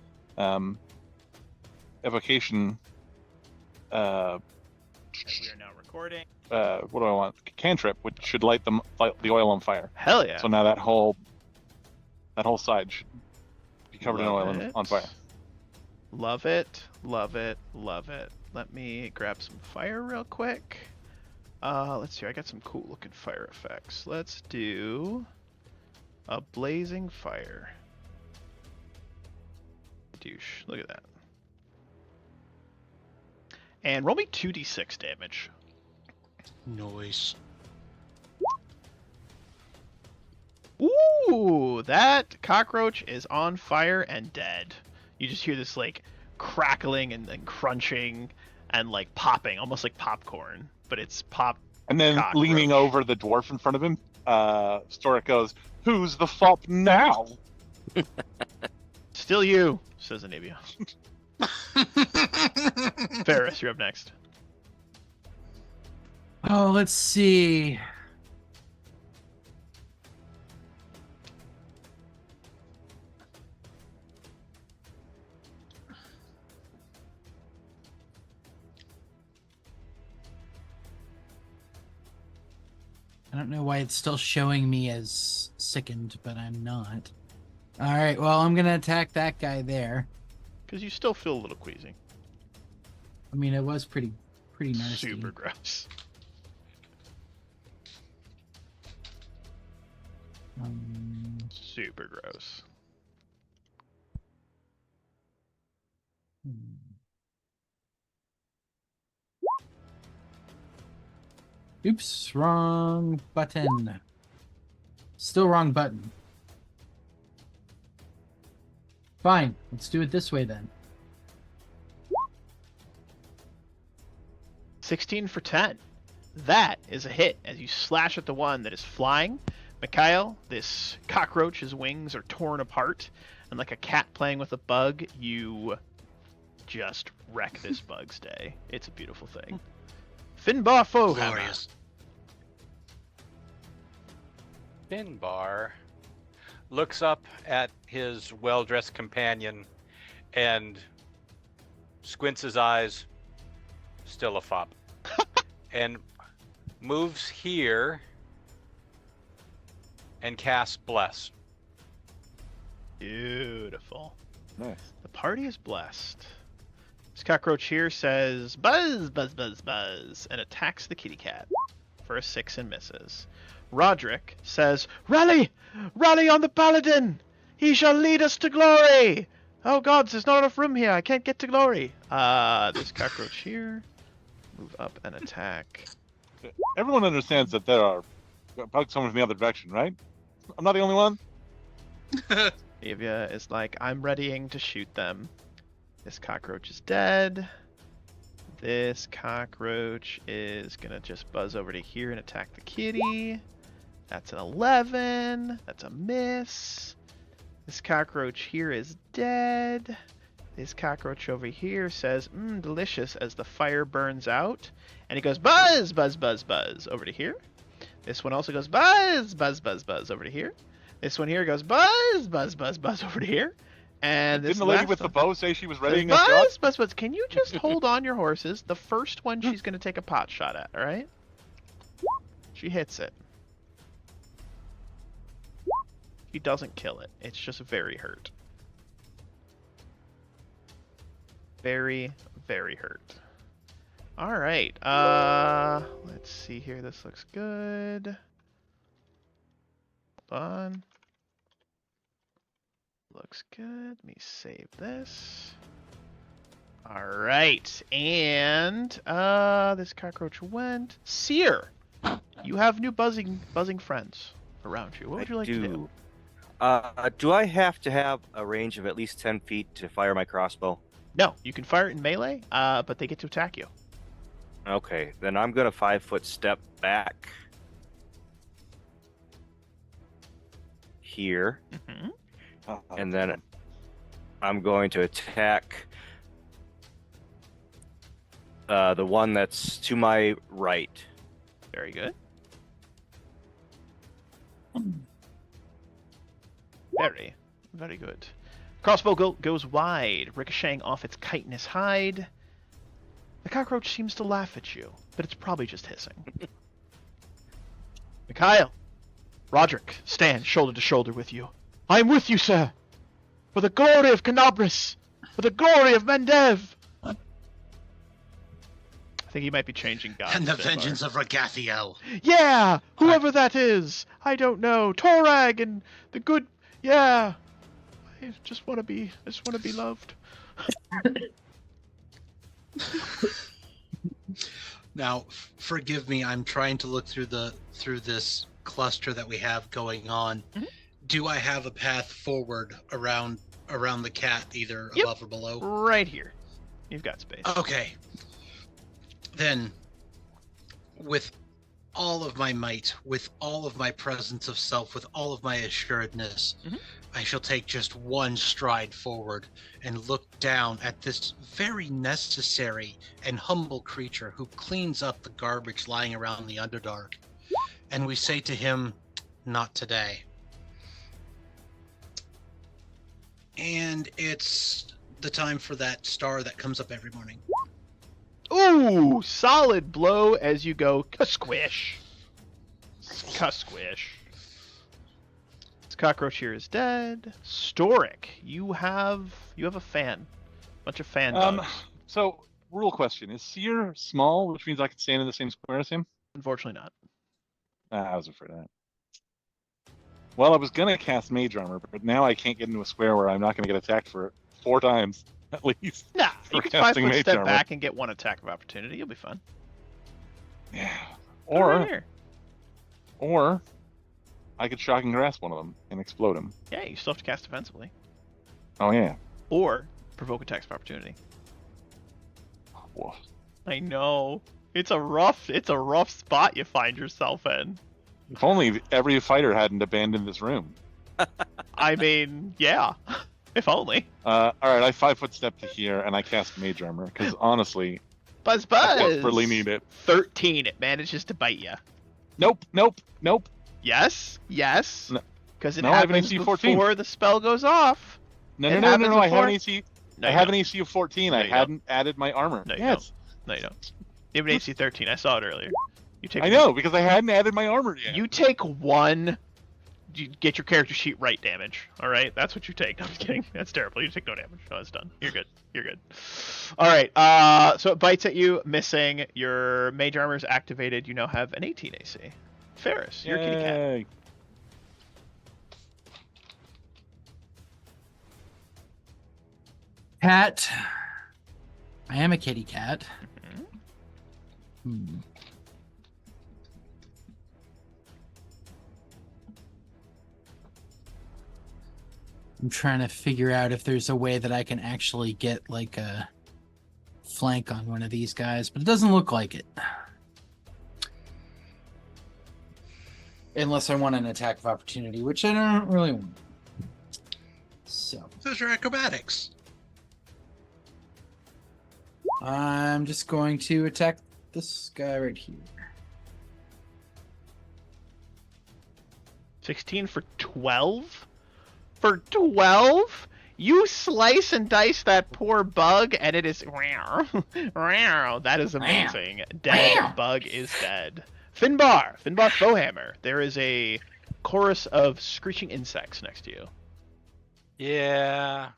evocation. We are now recording. What do I want? Cantrip, which should light the oil on fire. Hell yeah. So now that whole side should be covered in oil and on fire. Love it, love it, love it. Let me grab some fire real quick. Let's see, I got some cool looking fire effects. Let's do a blazing fire. Douche, look at that. And roll me 2d6 damage. Noise. Ooh, that cockroach is on fire and dead. You just hear this like crackling and then crunching and like popping, almost like popcorn, but it's pop. And then cockroach. leaning over the dwarf in front of him, Storic goes, "Who's the fop now?" Still you, says Anivia. Ferris, you're up next. Oh, let's see. I don't know why it's still showing me as sickened, but I'm not. All right, well, I'm going to attack that guy there. Because you still feel a little queasy. I mean, it was pretty nasty. Super gross. Super gross. Oops, wrong button. Still wrong button. Fine, let's do it this way then. 16 for 10. That is a hit as you slash at the one that is flying. Mikhail, this cockroach's wings are torn apart, and like a cat playing with a bug, you just wreck this bug's day. It's a beautiful thing. Finbar Foehammer. Glorious. Finbar looks up at his well-dressed companion and squints his eyes, still a fop, and moves here and casts Bless. Beautiful. Nice. The party is blessed. This cockroach here says, "Buzz, buzz, buzz, buzz," and attacks the kitty cat for a 6 and misses. Roderick says, "Rally! Rally on the paladin! He shall lead us to glory! Oh gods, there's not enough room here. I can't get to glory." This cockroach here, move up and attack. Everyone understands that there are bugs coming from the other direction, right? I'm not the only one. Avia is like, "I'm readying to shoot them." This cockroach is dead. This cockroach is gonna just buzz over to here and attack the kitty. That's an 11. That's a miss. This cockroach here is dead. This cockroach over here says, delicious, as the fire burns out. And he goes, buzz, buzz, buzz, buzz, over to here. This one also goes, buzz, buzz, buzz, buzz, over to here. This one here goes, buzz, buzz, buzz, buzz, over to here. And this Didn't the lady last with the one bow say she was readying a says, shot? buzz, buzz, buzz. Can you just hold on your horses? The first one she's going to take a pot shot at, all right? She hits it. She doesn't kill it. It's just very hurt. Very, very hurt. All right. Let's see here. This looks good. Hold on. Looks good. Let me save this. All right, and this cockroach went. Seer, you have new buzzing friends around you. What would you like to do? Do I have to have a range of at least 10 feet to fire my crossbow? No, you can fire it in melee, but they get to attack you. Okay, then I'm gonna 5-foot step back here, and then I'm going to attack the one that's to my right. Very good. Very, very good. Crossbow goes wide, ricocheting off its chitinous hide. The cockroach seems to laugh at you, but it's probably just hissing. Mikhail, Roderick, stand shoulder to shoulder with you. I am with you, sir. For the glory of Kenabres, for the glory of Mendev. I think he might be changing gods. And the vengeance of Ragathiel. Yeah, whoever that is. I don't know. Torag and the good. Yeah. I just want to be loved. Now, forgive me. I'm trying to look through this cluster that we have going on. Mhm. Do I have a path forward around the cat, either Yep. above or below? Right here. You've got space. Okay. Then, with all of my might, with all of my presence of self, with all of my assuredness, Mhm. I shall take just one stride forward and look down at this very necessary and humble creature who cleans up the garbage lying around the Underdark. And we say to him, not today. And it's the time for that star that comes up every morning. Ooh, solid blow as you go ka-squish. Ka-squish. This cockroach here is dead. Storic, you have a fan. Bunch of fan bugs. So, rule question: is Seer small, which means I can stand in the same square as him? Unfortunately not. I was afraid of that. Well, I was gonna cast Mage Armor, but now I can't get into a square where I'm not gonna get attacked for it 4 times at least. Nah, you For can casting 5-foot Mage step Armor. back and get one attack of opportunity. You'll be fine. Yeah. Go right Or here. I could Shocking Grasp one of them and explode him. Yeah, you still have to cast defensively. Oh yeah. Or provoke attacks of opportunity. Woof. I know. It's a rough spot you find yourself in. If only every fighter hadn't abandoned this room. I mean, yeah. If only. All right, I 5-foot step to here and I cast Mage Armor because honestly, Buzz I buzz. desperately need it. 13. It manages to bite you. Nope. Yes. No. Because it No, I have an happens AC 14. before the spell goes off. No. It I have happens an before? AC. No, I you have don't. an AC of 14. No, I you hadn't added my armor. No, you yes. No, you don't. You have an AC 13. I saw it earlier. You take. I know because I hadn't added my armor yet. You take 1. You get your character sheet right damage. All right, that's what you take. I'm just kidding. That's terrible. You take no damage. No, it's done. You're good. All right. So it bites at you, missing. Your mage armor is activated. You now have an 18 AC. Ferris, you're a kitty cat. Yay. Cat. I am a kitty cat. Mhm. I'm trying to figure out if there's a way that I can actually get like a flank on one of these guys, but it doesn't look like it. Unless I want an attack of opportunity, which I don't really want. So Those are acrobatics. I'm just going to attack this guy right here. 16 for 12? For 12? You slice and dice that poor bug, and it is... That is amazing. Dead. Bug is dead. Finbar Bowhammer. There is a chorus of screeching insects next to you. Yeah.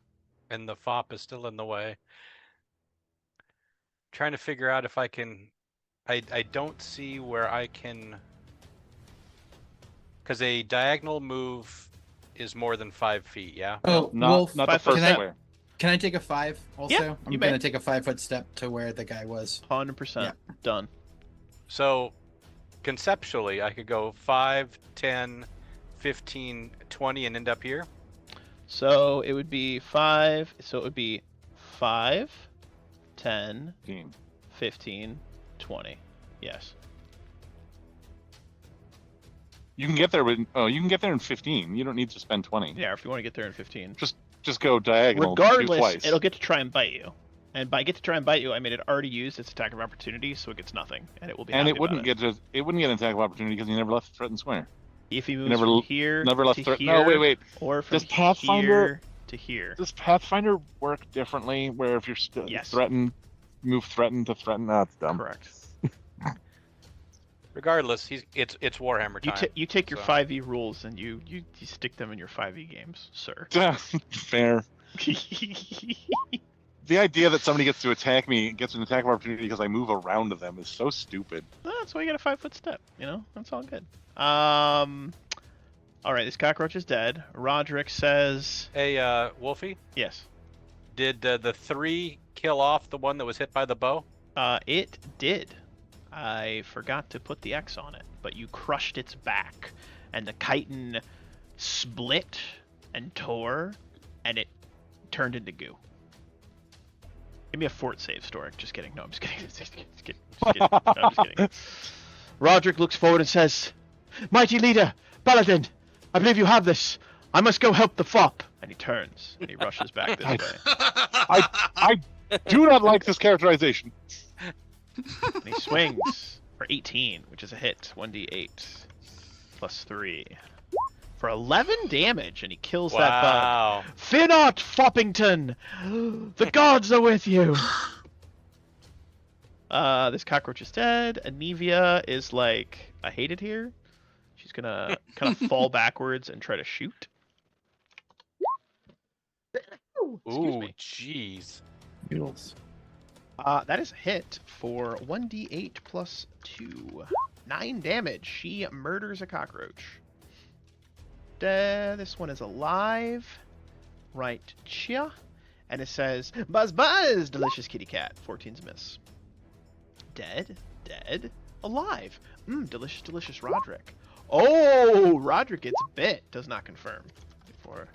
And the fop is still in the way. Trying to figure out if I can. I don't see where I can. Because a diagonal move is more than 5 feet. Yeah. Oh, not Wolf, not the 5 foot first step. square. can I take a 5 also? Yeah, I'm you gonna may. take a 5-foot step to where the guy was. 100%. Yeah. Done. So conceptually, I could go 5, 10, 15, 20, and end up here. So it would be 5. So it would be 5, 10, 15, 20. Yes. You can get there with you can get there in 15. You don't need to spend 20. Yeah, if you want to get there in 15. Just go diagonal. Shoot Regardless, twice. it'll get to try and bite you. And by get to try and bite you, I mean it already used its attack of opportunity, so it gets nothing, and it will be. And happy it wouldn't about get it wouldn't get an attack of opportunity because you never left the threatened square. If he moves never from here Never left to threat. here, No, wait. or from Does Pathfinder here to here. Does Pathfinder work differently? Where if you're still Yes. threatened, move threaten to threaten. That's dumb. Correct. Regardless, it's Warhammer time. You take your so. 5e rules and you stick them in your 5e games, sir. Fair. The idea that somebody gets to attack me, gets an attack of opportunity because I move around them is so stupid. That's why you get a 5-foot step. You know, that's all good. All right, this cockroach is dead. Roderick says, Hey, Wolfie, yes. did the 3 kill off the one that was hit by the bow? It did. I forgot to put the X on it, but you crushed its back, and the chitin split and tore, and it turned into goo. Give me a fort save, Storic. Just kidding. No, I'm just kidding. Just kidding. No, I'm just kidding. Roderick looks forward and says, "Mighty leader, Paladin, I believe you have this. I must go help the fop." And he turns, and he rushes back this way. I do not like this characterization. And he swings for 18, which is a hit. 1d8 plus 3 for 11 damage, and he kills that bug. Wow. Fear not, Foppington! The gods are with you! This cockroach is dead. Anivia is like, I hate it here. She's gonna kind of fall backwards and try to shoot. Excuse Ooh, me. jeez. Noodles. That is a hit for 1d8 plus 2. 9 damage. She murders a cockroach. This one is alive. Right chia. And it says, "Buzz buzz, delicious kitty cat." 14's a miss. Dead. Dead. Alive. Delicious, delicious Roderick. Oh, Roderick gets bit. Does not confirm. Before.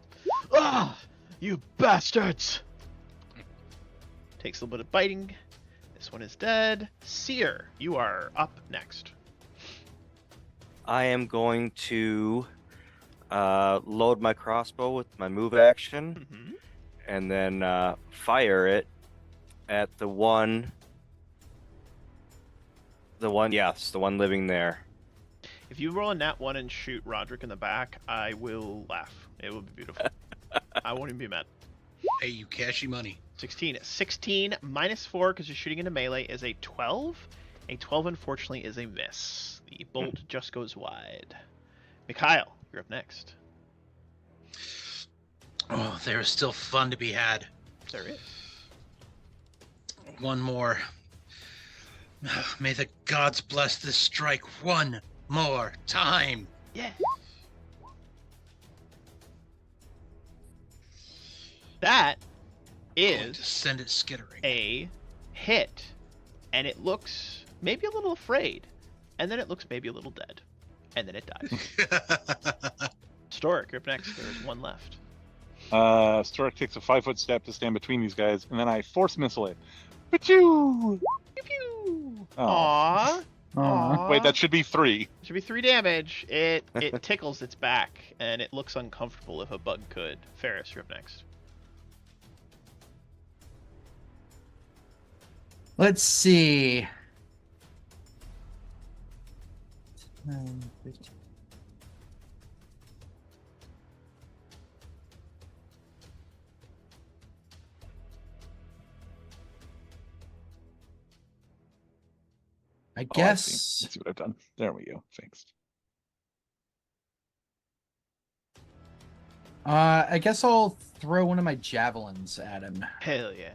Ah, you bastards! Takes a little bit of biting. This one is dead. Seer, you are up next. I am going to load my crossbow with my move action, Mm-hmm. and then fire it at the one. Yes, the one living there. If you roll a nat 1 and shoot Roderick in the back, I will laugh. It will be beautiful. I won't even be mad. Hey, you cashy money. 16. 16 minus 4 because you're shooting into melee is a 12. A 12, unfortunately, is a miss. The bolt just goes wide. Mikhail, you're up next. Oh, there is still fun to be had. There is. One more. May the gods bless this strike one more time. Yeah. That Going is to send it skittering. a hit, and it looks maybe a little afraid, and then it looks maybe a little dead, and then it dies. Storic, you're up next. There's one left. Storic takes a 5-foot step to stand between these guys, and then I force missile it. Pew! Pew pew. Oh. Aww. Aww. Wait, that should be 3. Should be 3 damage. It tickles its back, and it looks uncomfortable if a bug could. Ferris, you're up next. Let's see. 9, 15. I Oh, I guess. see. Let's see what I've done. There we go. Fixed. I guess I'll throw one of my javelins at him. Hell yeah.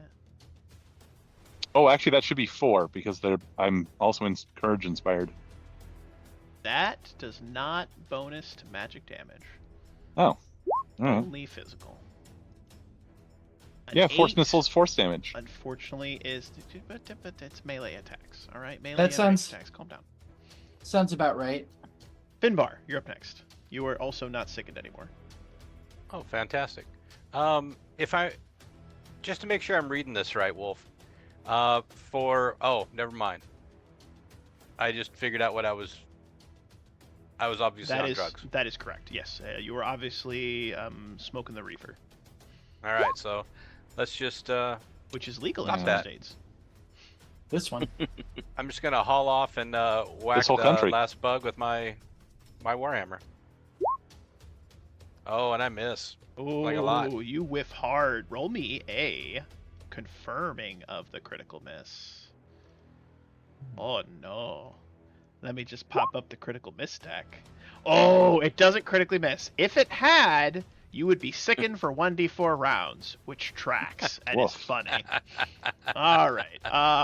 Oh, actually, that should be 4 because I'm also courage inspired. That does not bonus to magic damage. Oh, all right. Only physical. An Yeah, force 8, missiles, force damage. unfortunately, is but it's melee attacks. All right, melee That and ranged sounds- attacks. Calm down. Sounds about right. Finbar, you're up next. You are also not sickened anymore. Oh, fantastic. Just to make sure I'm reading this right, Wolf. Never mind. I just figured out what I was obviously on drugs. That is correct. Yes, you were obviously smoking the reefer, All right, so let's just. which is legal in Not some that. states. This one. I'm just gonna haul off and whack This whole the country. last bug with my warhammer. Oh, and I miss. Oh, Like a lot. you whiff hard. Roll me a confirming of the critical miss. Oh no. Let me just pop up the critical miss deck. Oh, it doesn't critically miss. If it had, you would be sickened for 1d4 rounds, which tracks and is Woof. funny. All right.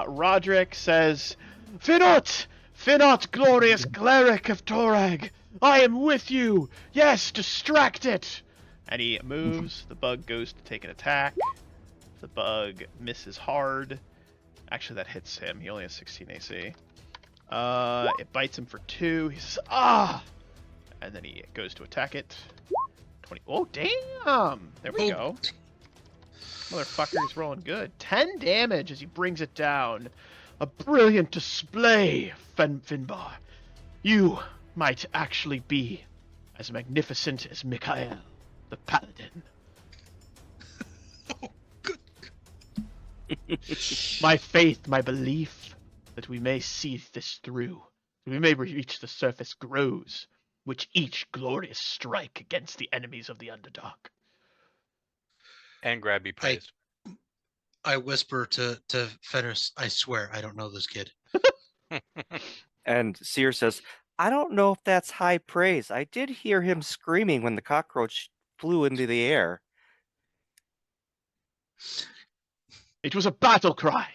Roderick says, Finot! Finot, glorious cleric of Torag! I am with you! Yes, distract it! And he moves. The bug goes to take an attack. The bug misses hard. Actually, that hits him. He only has 16 AC. It bites him for 2. He says, ah! And then he goes to attack it. 20. Oh, damn! There we go. Motherfucker's rolling good. 10 damage as he brings it down. A brilliant display, Finbar. You might actually be as magnificent as Mikhail, the paladin. My faith, my belief that we may see this through, that we may reach the surface grows, which each glorious strike against the enemies of the underdog. And grab be praised. I whisper to Fenris, I swear I don't know this kid. And Seer says, I don't know if that's high praise. I did hear him screaming when the cockroach flew into the air. It was a battle cry,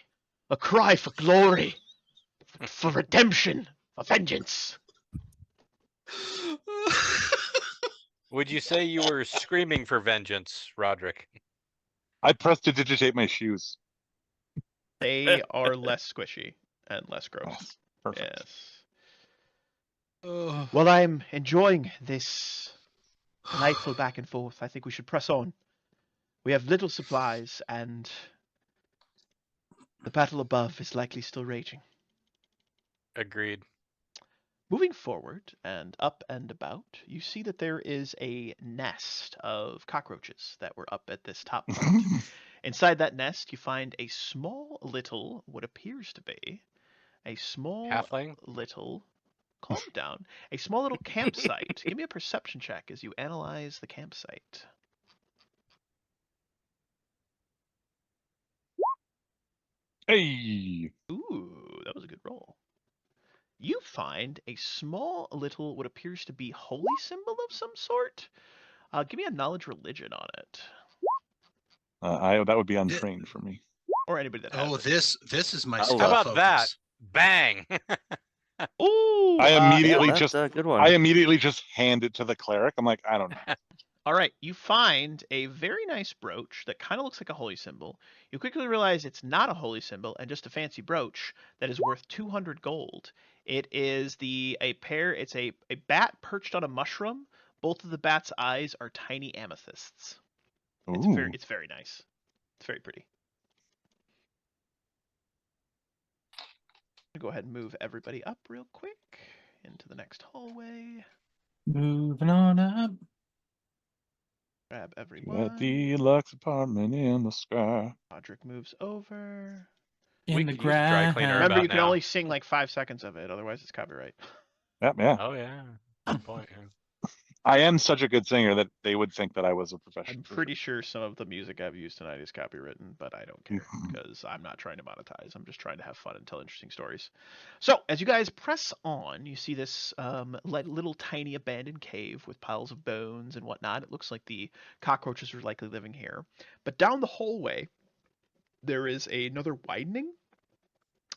a cry for glory, for redemption, for vengeance. Would you say you were screaming for vengeance, Roderick? I prestidigitate my shoes. They are less squishy and less gross. Yes, perfect. Yes. Oh. Well, I'm enjoying this delightful back and forth. I think we should press on. We have little supplies, and the battle above is likely still raging. Agreed. Moving forward and up and about, you see that there is a nest of cockroaches that were up at this top point. Inside that nest, you find a small little, what appears to be, a small Halfling? little, calm down, a small little campsite. Give me a perception check as you analyze the campsite. Hey, Ooh, that was a good roll. You find a small little, what appears to be holy symbol of some sort. Give me a knowledge religion on it. that would be untrained for me. Or anybody that has Oh, it. this is my How spell How about focus. that? Bang! Ooh! I immediately that's just, a good one. I immediately just hand it to the cleric. I'm like, I don't know. All right, you find a very nice brooch that kind of looks like a holy symbol. You quickly realize it's not a holy symbol and just a fancy brooch that is worth 200 gold. It is it's a bat perched on a mushroom. Both of the bat's eyes are tiny amethysts. Ooh. It's very nice. It's very pretty. Go ahead and move everybody up real quick into the next hallway. Moving on up. Grab That everyone. deluxe apartment in the sky. Roderick moves over. We In the could use a dry cleaner ground. Remember, about you can now. only sing like 5 seconds of it, otherwise it's copyright. Yep, yeah. Oh yeah. Good point. Yeah. I am such a good singer that they would think that I was a professional. I'm pretty sure some of the music I've used tonight is copywritten, but I don't care because I'm not trying to monetize. I'm just trying to have fun and tell interesting stories. So as you guys press on, you see this little tiny abandoned cave with piles of bones and whatnot. It looks like the cockroaches are likely living here. But down the hallway, there is another widening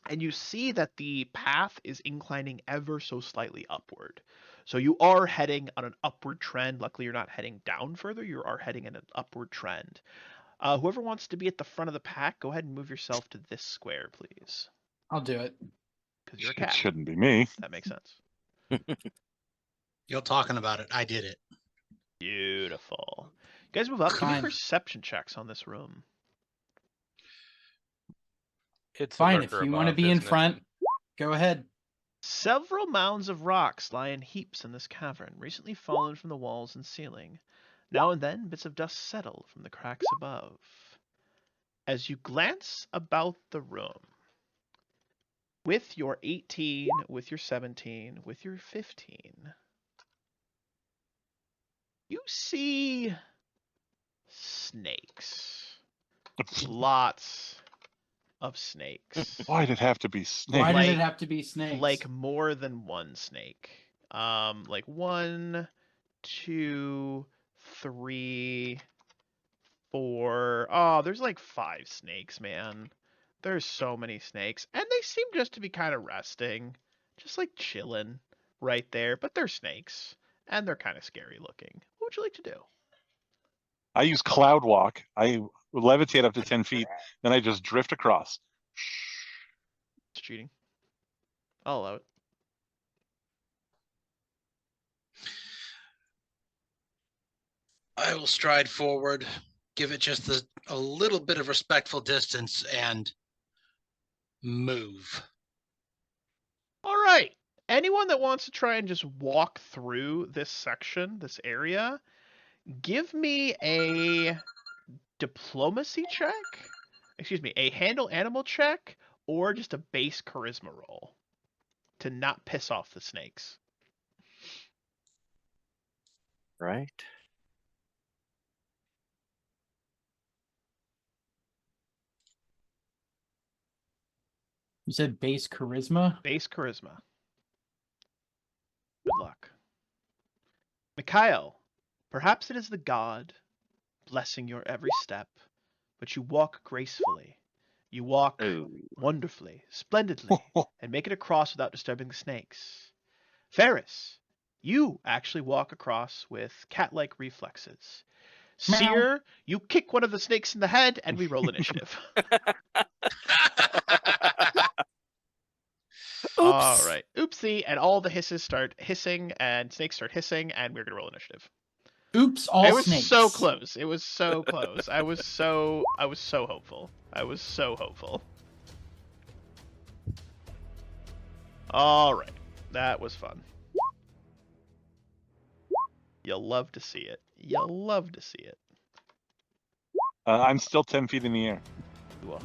And you see that the path is inclining ever so slightly upward. So you are heading on an upward trend. Luckily, you're not heading down further. You are heading in an upward trend. Whoever wants to be at the front of the pack, go ahead and move yourself to this square, please. I'll do it. Because you're a It cat. shouldn't be me. That makes sense. You're talking about it. I did it. Beautiful. You guys move up. Give me Fine. perception checks on this room. It's a Fine, if lurker you want to above, be in isn't it? front, go ahead. Several mounds of rocks lie in heaps in this cavern, recently fallen from the walls and ceiling. Now and then, bits of dust settle from the cracks above. As you glance about the room, with your 18, with your 17, with your 15, you see snakes. Lots of snakes. Why'd it have to be Why snake? did Like- it have to be snakes? Like more than one snake. Like 1, 2, 3, 4. Oh, there's like 5 snakes, man. There's so many snakes. And they seem just to be kind of resting. Just like chilling right there. But they're snakes. And they're kind of scary looking. What would you like to do? I use cloud walk. I levitate up to 10 feet, then I just drift across. It's cheating. I'll allow it. I will stride forward, give it just a little bit of respectful distance, and move. All right. Anyone that wants to try and just walk through this section, this area, give me a diplomacy check. Excuse me, a handle animal check or just a base charisma roll to not piss off the snakes. Right. You said base charisma? Base charisma. Good luck. Mikhail, perhaps it is the god blessing your every step, but you walk gracefully. You walk Oh. wonderfully, splendidly, and make it across without disturbing the snakes. Ferris, you actually walk across with cat-like reflexes. Meow. Seer, you kick one of the snakes in the head, and we roll initiative. All right. Oopsie. And all the hisses start hissing, and snakes start hissing, and we're going to roll initiative. Oops, all It was snakes. so close. It was so close. I was so hopeful. I was so hopeful. All right. That was fun. You'll love to see it. You'll love to see it. I'm still 10 feet in the air. You are?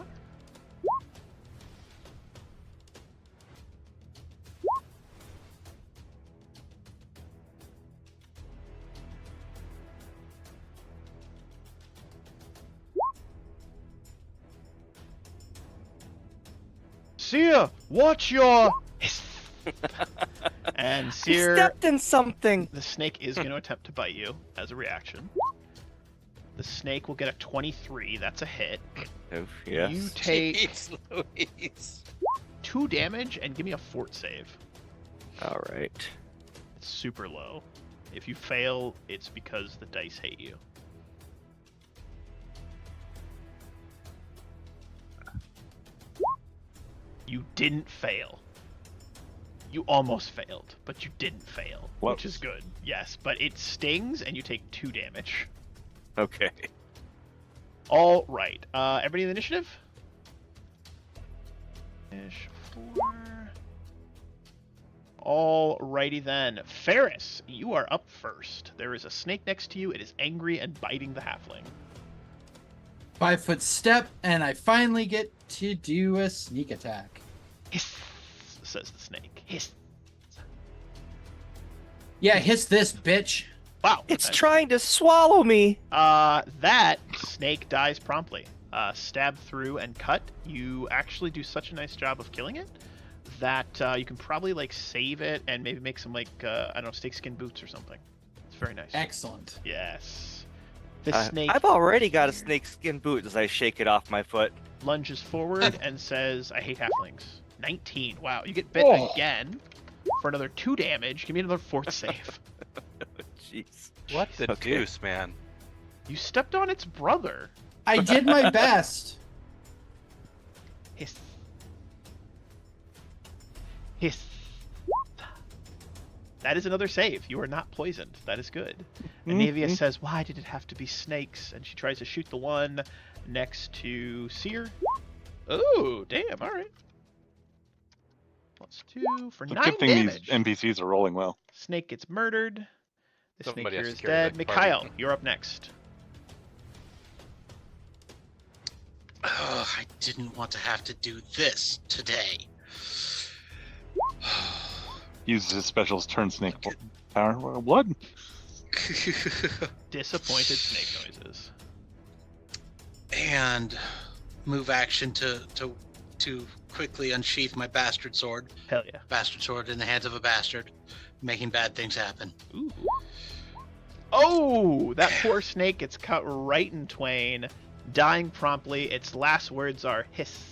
Seer, watch your... And He Seer, stepped in something. the snake is going to attempt to bite you as a reaction. The snake will get a 23. That's a hit. Oh, yes. You take Jeez Louise. 2 damage and give me a fort save. All right. It's super low. If you fail, it's because the dice hate you. You didn't fail. You almost failed, but you didn't fail, which is good. Yes, but it stings and you take 2 damage. Okay. All right. Everybody in the initiative? Finish 4. Alrighty then. Ferris, you are up first. There is a snake next to you. It is angry and biting the halfling. 5-foot step, and I finally get to do a sneak attack. Hiss, says the snake. Hiss. Yeah, hiss this, bitch. Wow. It's that- trying to swallow me. That snake dies promptly. Stab through and cut. You actually do such a nice job of killing it that you can probably like save it and maybe make some like I don't know, snakeskin boots or something. It's very nice. Excellent. Yes. The snake I've already got a snakeskin boot as I shake it off my foot. lunges forward and says, "I hate halflings. 19. Wow, you get bit again for another 2 damage. Give me another fort save. Jeez. What the Okay. deuce, man? You stepped on its brother. I did my best. Hiss. Hiss. That is another save. You are not poisoned. That is good. Anavia says, why did it have to be snakes? And she tries to shoot the one next to Seer. Oh, damn. All right. +2 for The 9 good thing damage. these NPCs are rolling well. Snake gets murdered. The snake Somebody here has is to carry dead. the party. Mikhail, you're up next. I didn't want to have to do this today. Uses his specials, turn snake power. What? Disappointed snake noises. And move action to quickly unsheath my bastard sword. Hell yeah. Bastard sword in the hands of a bastard, making bad things happen. Ooh. Oh, that poor snake gets cut right in twain, dying promptly. Its last words are hiss.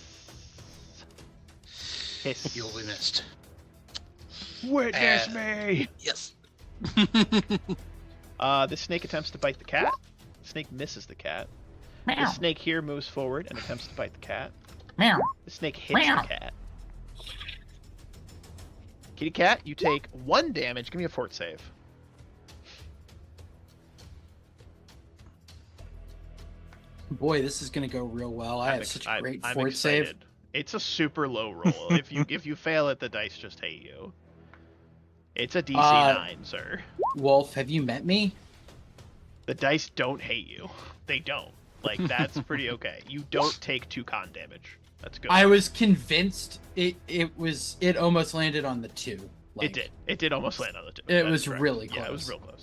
Hiss. You'll be missed. Witness me! Yes. The snake attempts to bite the cat. The snake misses the cat. The snake here moves forward and attempts to bite the cat. Meow. The snake hits the cat. Kitty cat, you take 1 damage. Give me a fort save. Boy, this is gonna go real well. I have such a great fort save. excited. It's a super low roll. if you fail it, the dice just hate you. It's a DC 9, sir. Wolf, have you met me? The dice don't hate you. They don't. Like, that's pretty okay. You don't take 2 con damage. That's good. I was convinced it almost landed on the 2. It did. It did almost land on the 2. It That's was correct. really Yeah, it was close. real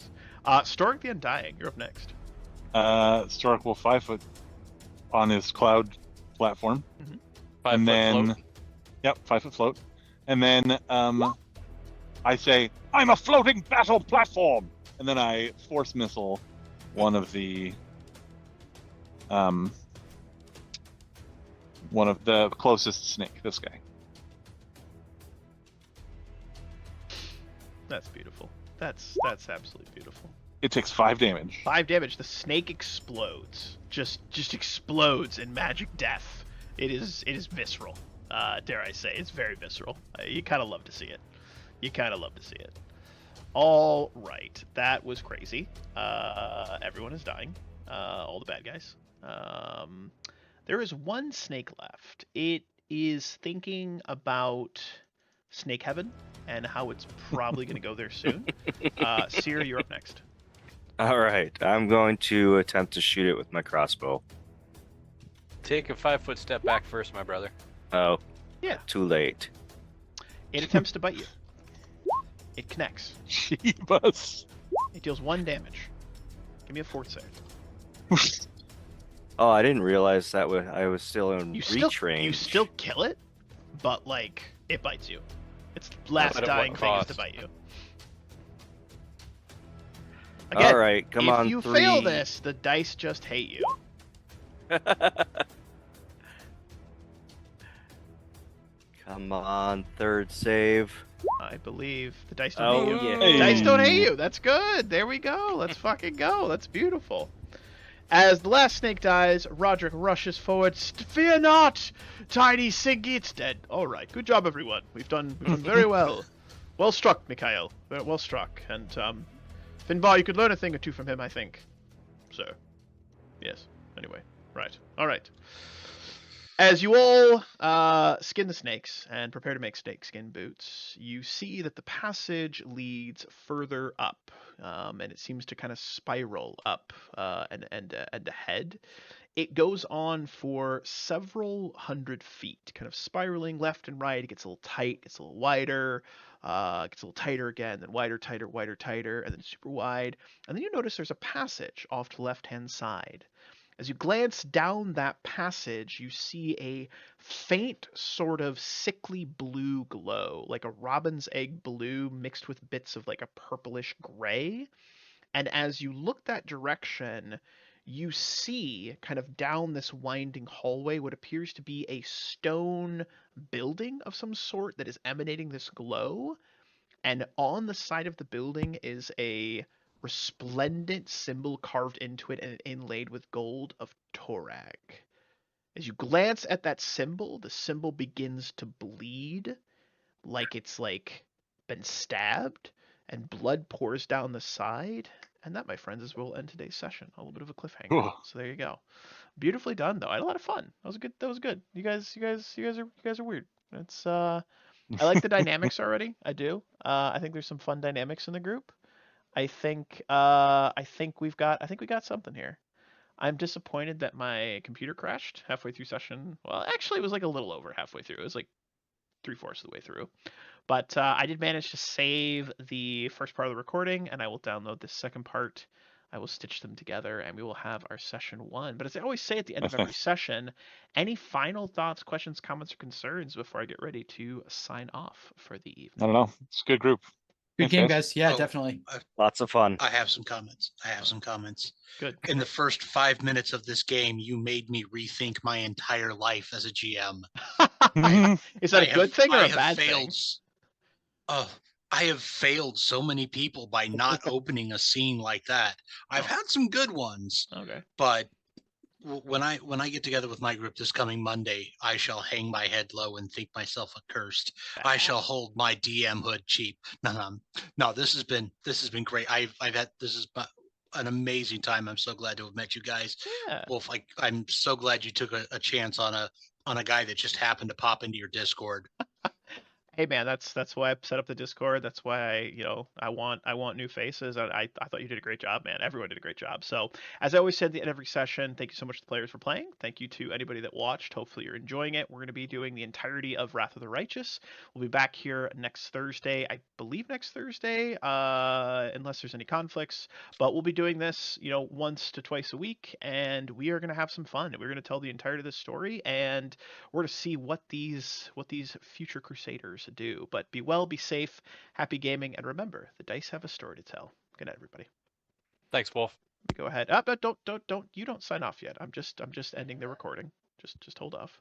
close. Stork the Undying, you're up next. Stork will 5 foot on his cloud platform. 5 and foot then, float. Yep, 5 foot float. And then I say, I'm a floating battle platform! And then I force missile one of the closest snake, this guy. That's beautiful. That's absolutely beautiful. It takes 5 damage. 5 damage. The snake explodes. Just explodes in magic death. It is visceral. Dare I say, it's very visceral. You kind of love to see it. All right, that was crazy. Everyone is dying. All the bad guys. There is 1 snake left. It is thinking about Snake Heaven and how it's probably going to go there soon. Seer, you're up next. All right, I'm going to attempt to shoot it with my crossbow. Take a 5 foot step back first, my brother. Oh, Yeah. too late. It attempts to bite you. It connects. Jeebus. It deals 1 damage. Give me a fort save. Oh, I didn't realize that I was still in You reach range. You still kill it, but like it bites you. Its last But at dying what thing is to cost? bite you. Again, All right, come if on, you 3. fail this, the dice just hate you. Come on, 3rd save. I believe the dice don't Oh, hate you. yeah. The dice don't hate you. That's good. There we go. Let's fucking go. That's beautiful. As the last snake dies, Roderick rushes forward. Fear not, tiny Siggy. It's dead. All right. Good job, everyone. We've done very well. Well struck, Mikhail. Well struck. And Finbar, you could learn a thing or two from him, I think. So, yes. Anyway, right. All right. As you all skin the snakes and prepare to make snakeskin boots, you see that the passage leads further up, and it seems to kind of spiral up and ahead. It goes on for several hundred feet, kind of spiraling left and right. It gets a little tight, gets a little wider, gets a little tighter again, then wider, tighter, wider, tighter, and then super wide. And then you notice there's a passage off to the left-hand side. As you glance down that passage, you see a faint sort of sickly blue glow, like a robin's egg blue mixed with bits of like a purplish gray. And as you look that direction, you see kind of down this winding hallway what appears to be a stone building of some sort that is emanating this glow. And on the side of the building is a resplendent symbol carved into it and inlaid with gold of Torag. As you glance at that symbol, the symbol begins to bleed like it's like been stabbed, and blood pours down the side. And that, my friends, is where we'll end today's session. A little bit of a cliffhanger. Cool. So there you go. Beautifully done, though. I had a lot of fun. That was good. That was good. You guys are weird. It's I like the dynamics already. I do. I think there's some fun dynamics in the group. I think we got something here. I'm disappointed that my computer crashed halfway through session. Well, actually, it was like a little over halfway through. It was like 3/4 of the way through. But I did manage to save the first part of the recording, and I will download this second part. I will stitch them together, and we will have our session 1. But as I always say at the end of every session, any final thoughts, questions, comments, or concerns before I get ready to sign off for the evening? I don't know. It's a good group. Good Thanks, game, guys. guys. Yeah, Oh, definitely. Lots of fun. I have some comments. Good. In the first 5 minutes of this game, you made me rethink my entire life as a GM. Is that a good thing or I a have bad failed, thing? I have failed so many people by not opening a scene like that. I've had some good ones, Okay. but when I get together with my group this coming Monday, I shall hang my head low and think myself accursed. I shall hold my DM hood cheap. No. This has been great. I've had this is an amazing time. I'm so glad to have met you guys. Yeah. Wolf, I'm so glad you took a chance on a guy that just happened to pop into your Discord. Hey man, that's why I set up the Discord. That's why I want new faces. I thought you did a great job, man. Everyone did a great job. So as I always said at the end of every session, thank you so much to the players for playing. Thank you to anybody that watched. Hopefully you're enjoying it. We're going to be doing the entirety of Wrath of the Righteous. We'll be back here next Thursday. I believe next Thursday, unless there's any conflicts. But we'll be doing this, once to twice a week, and we are going to have some fun. We're going to tell the entirety of the story, and we're going to see what these future Crusaders do. But be well, be safe, happy gaming, and remember, the dice have a story to tell. Good night, everybody. Thanks, Wolf. Go ahead. But don't you don't sign off yet. I'm just ending the recording. Just hold off.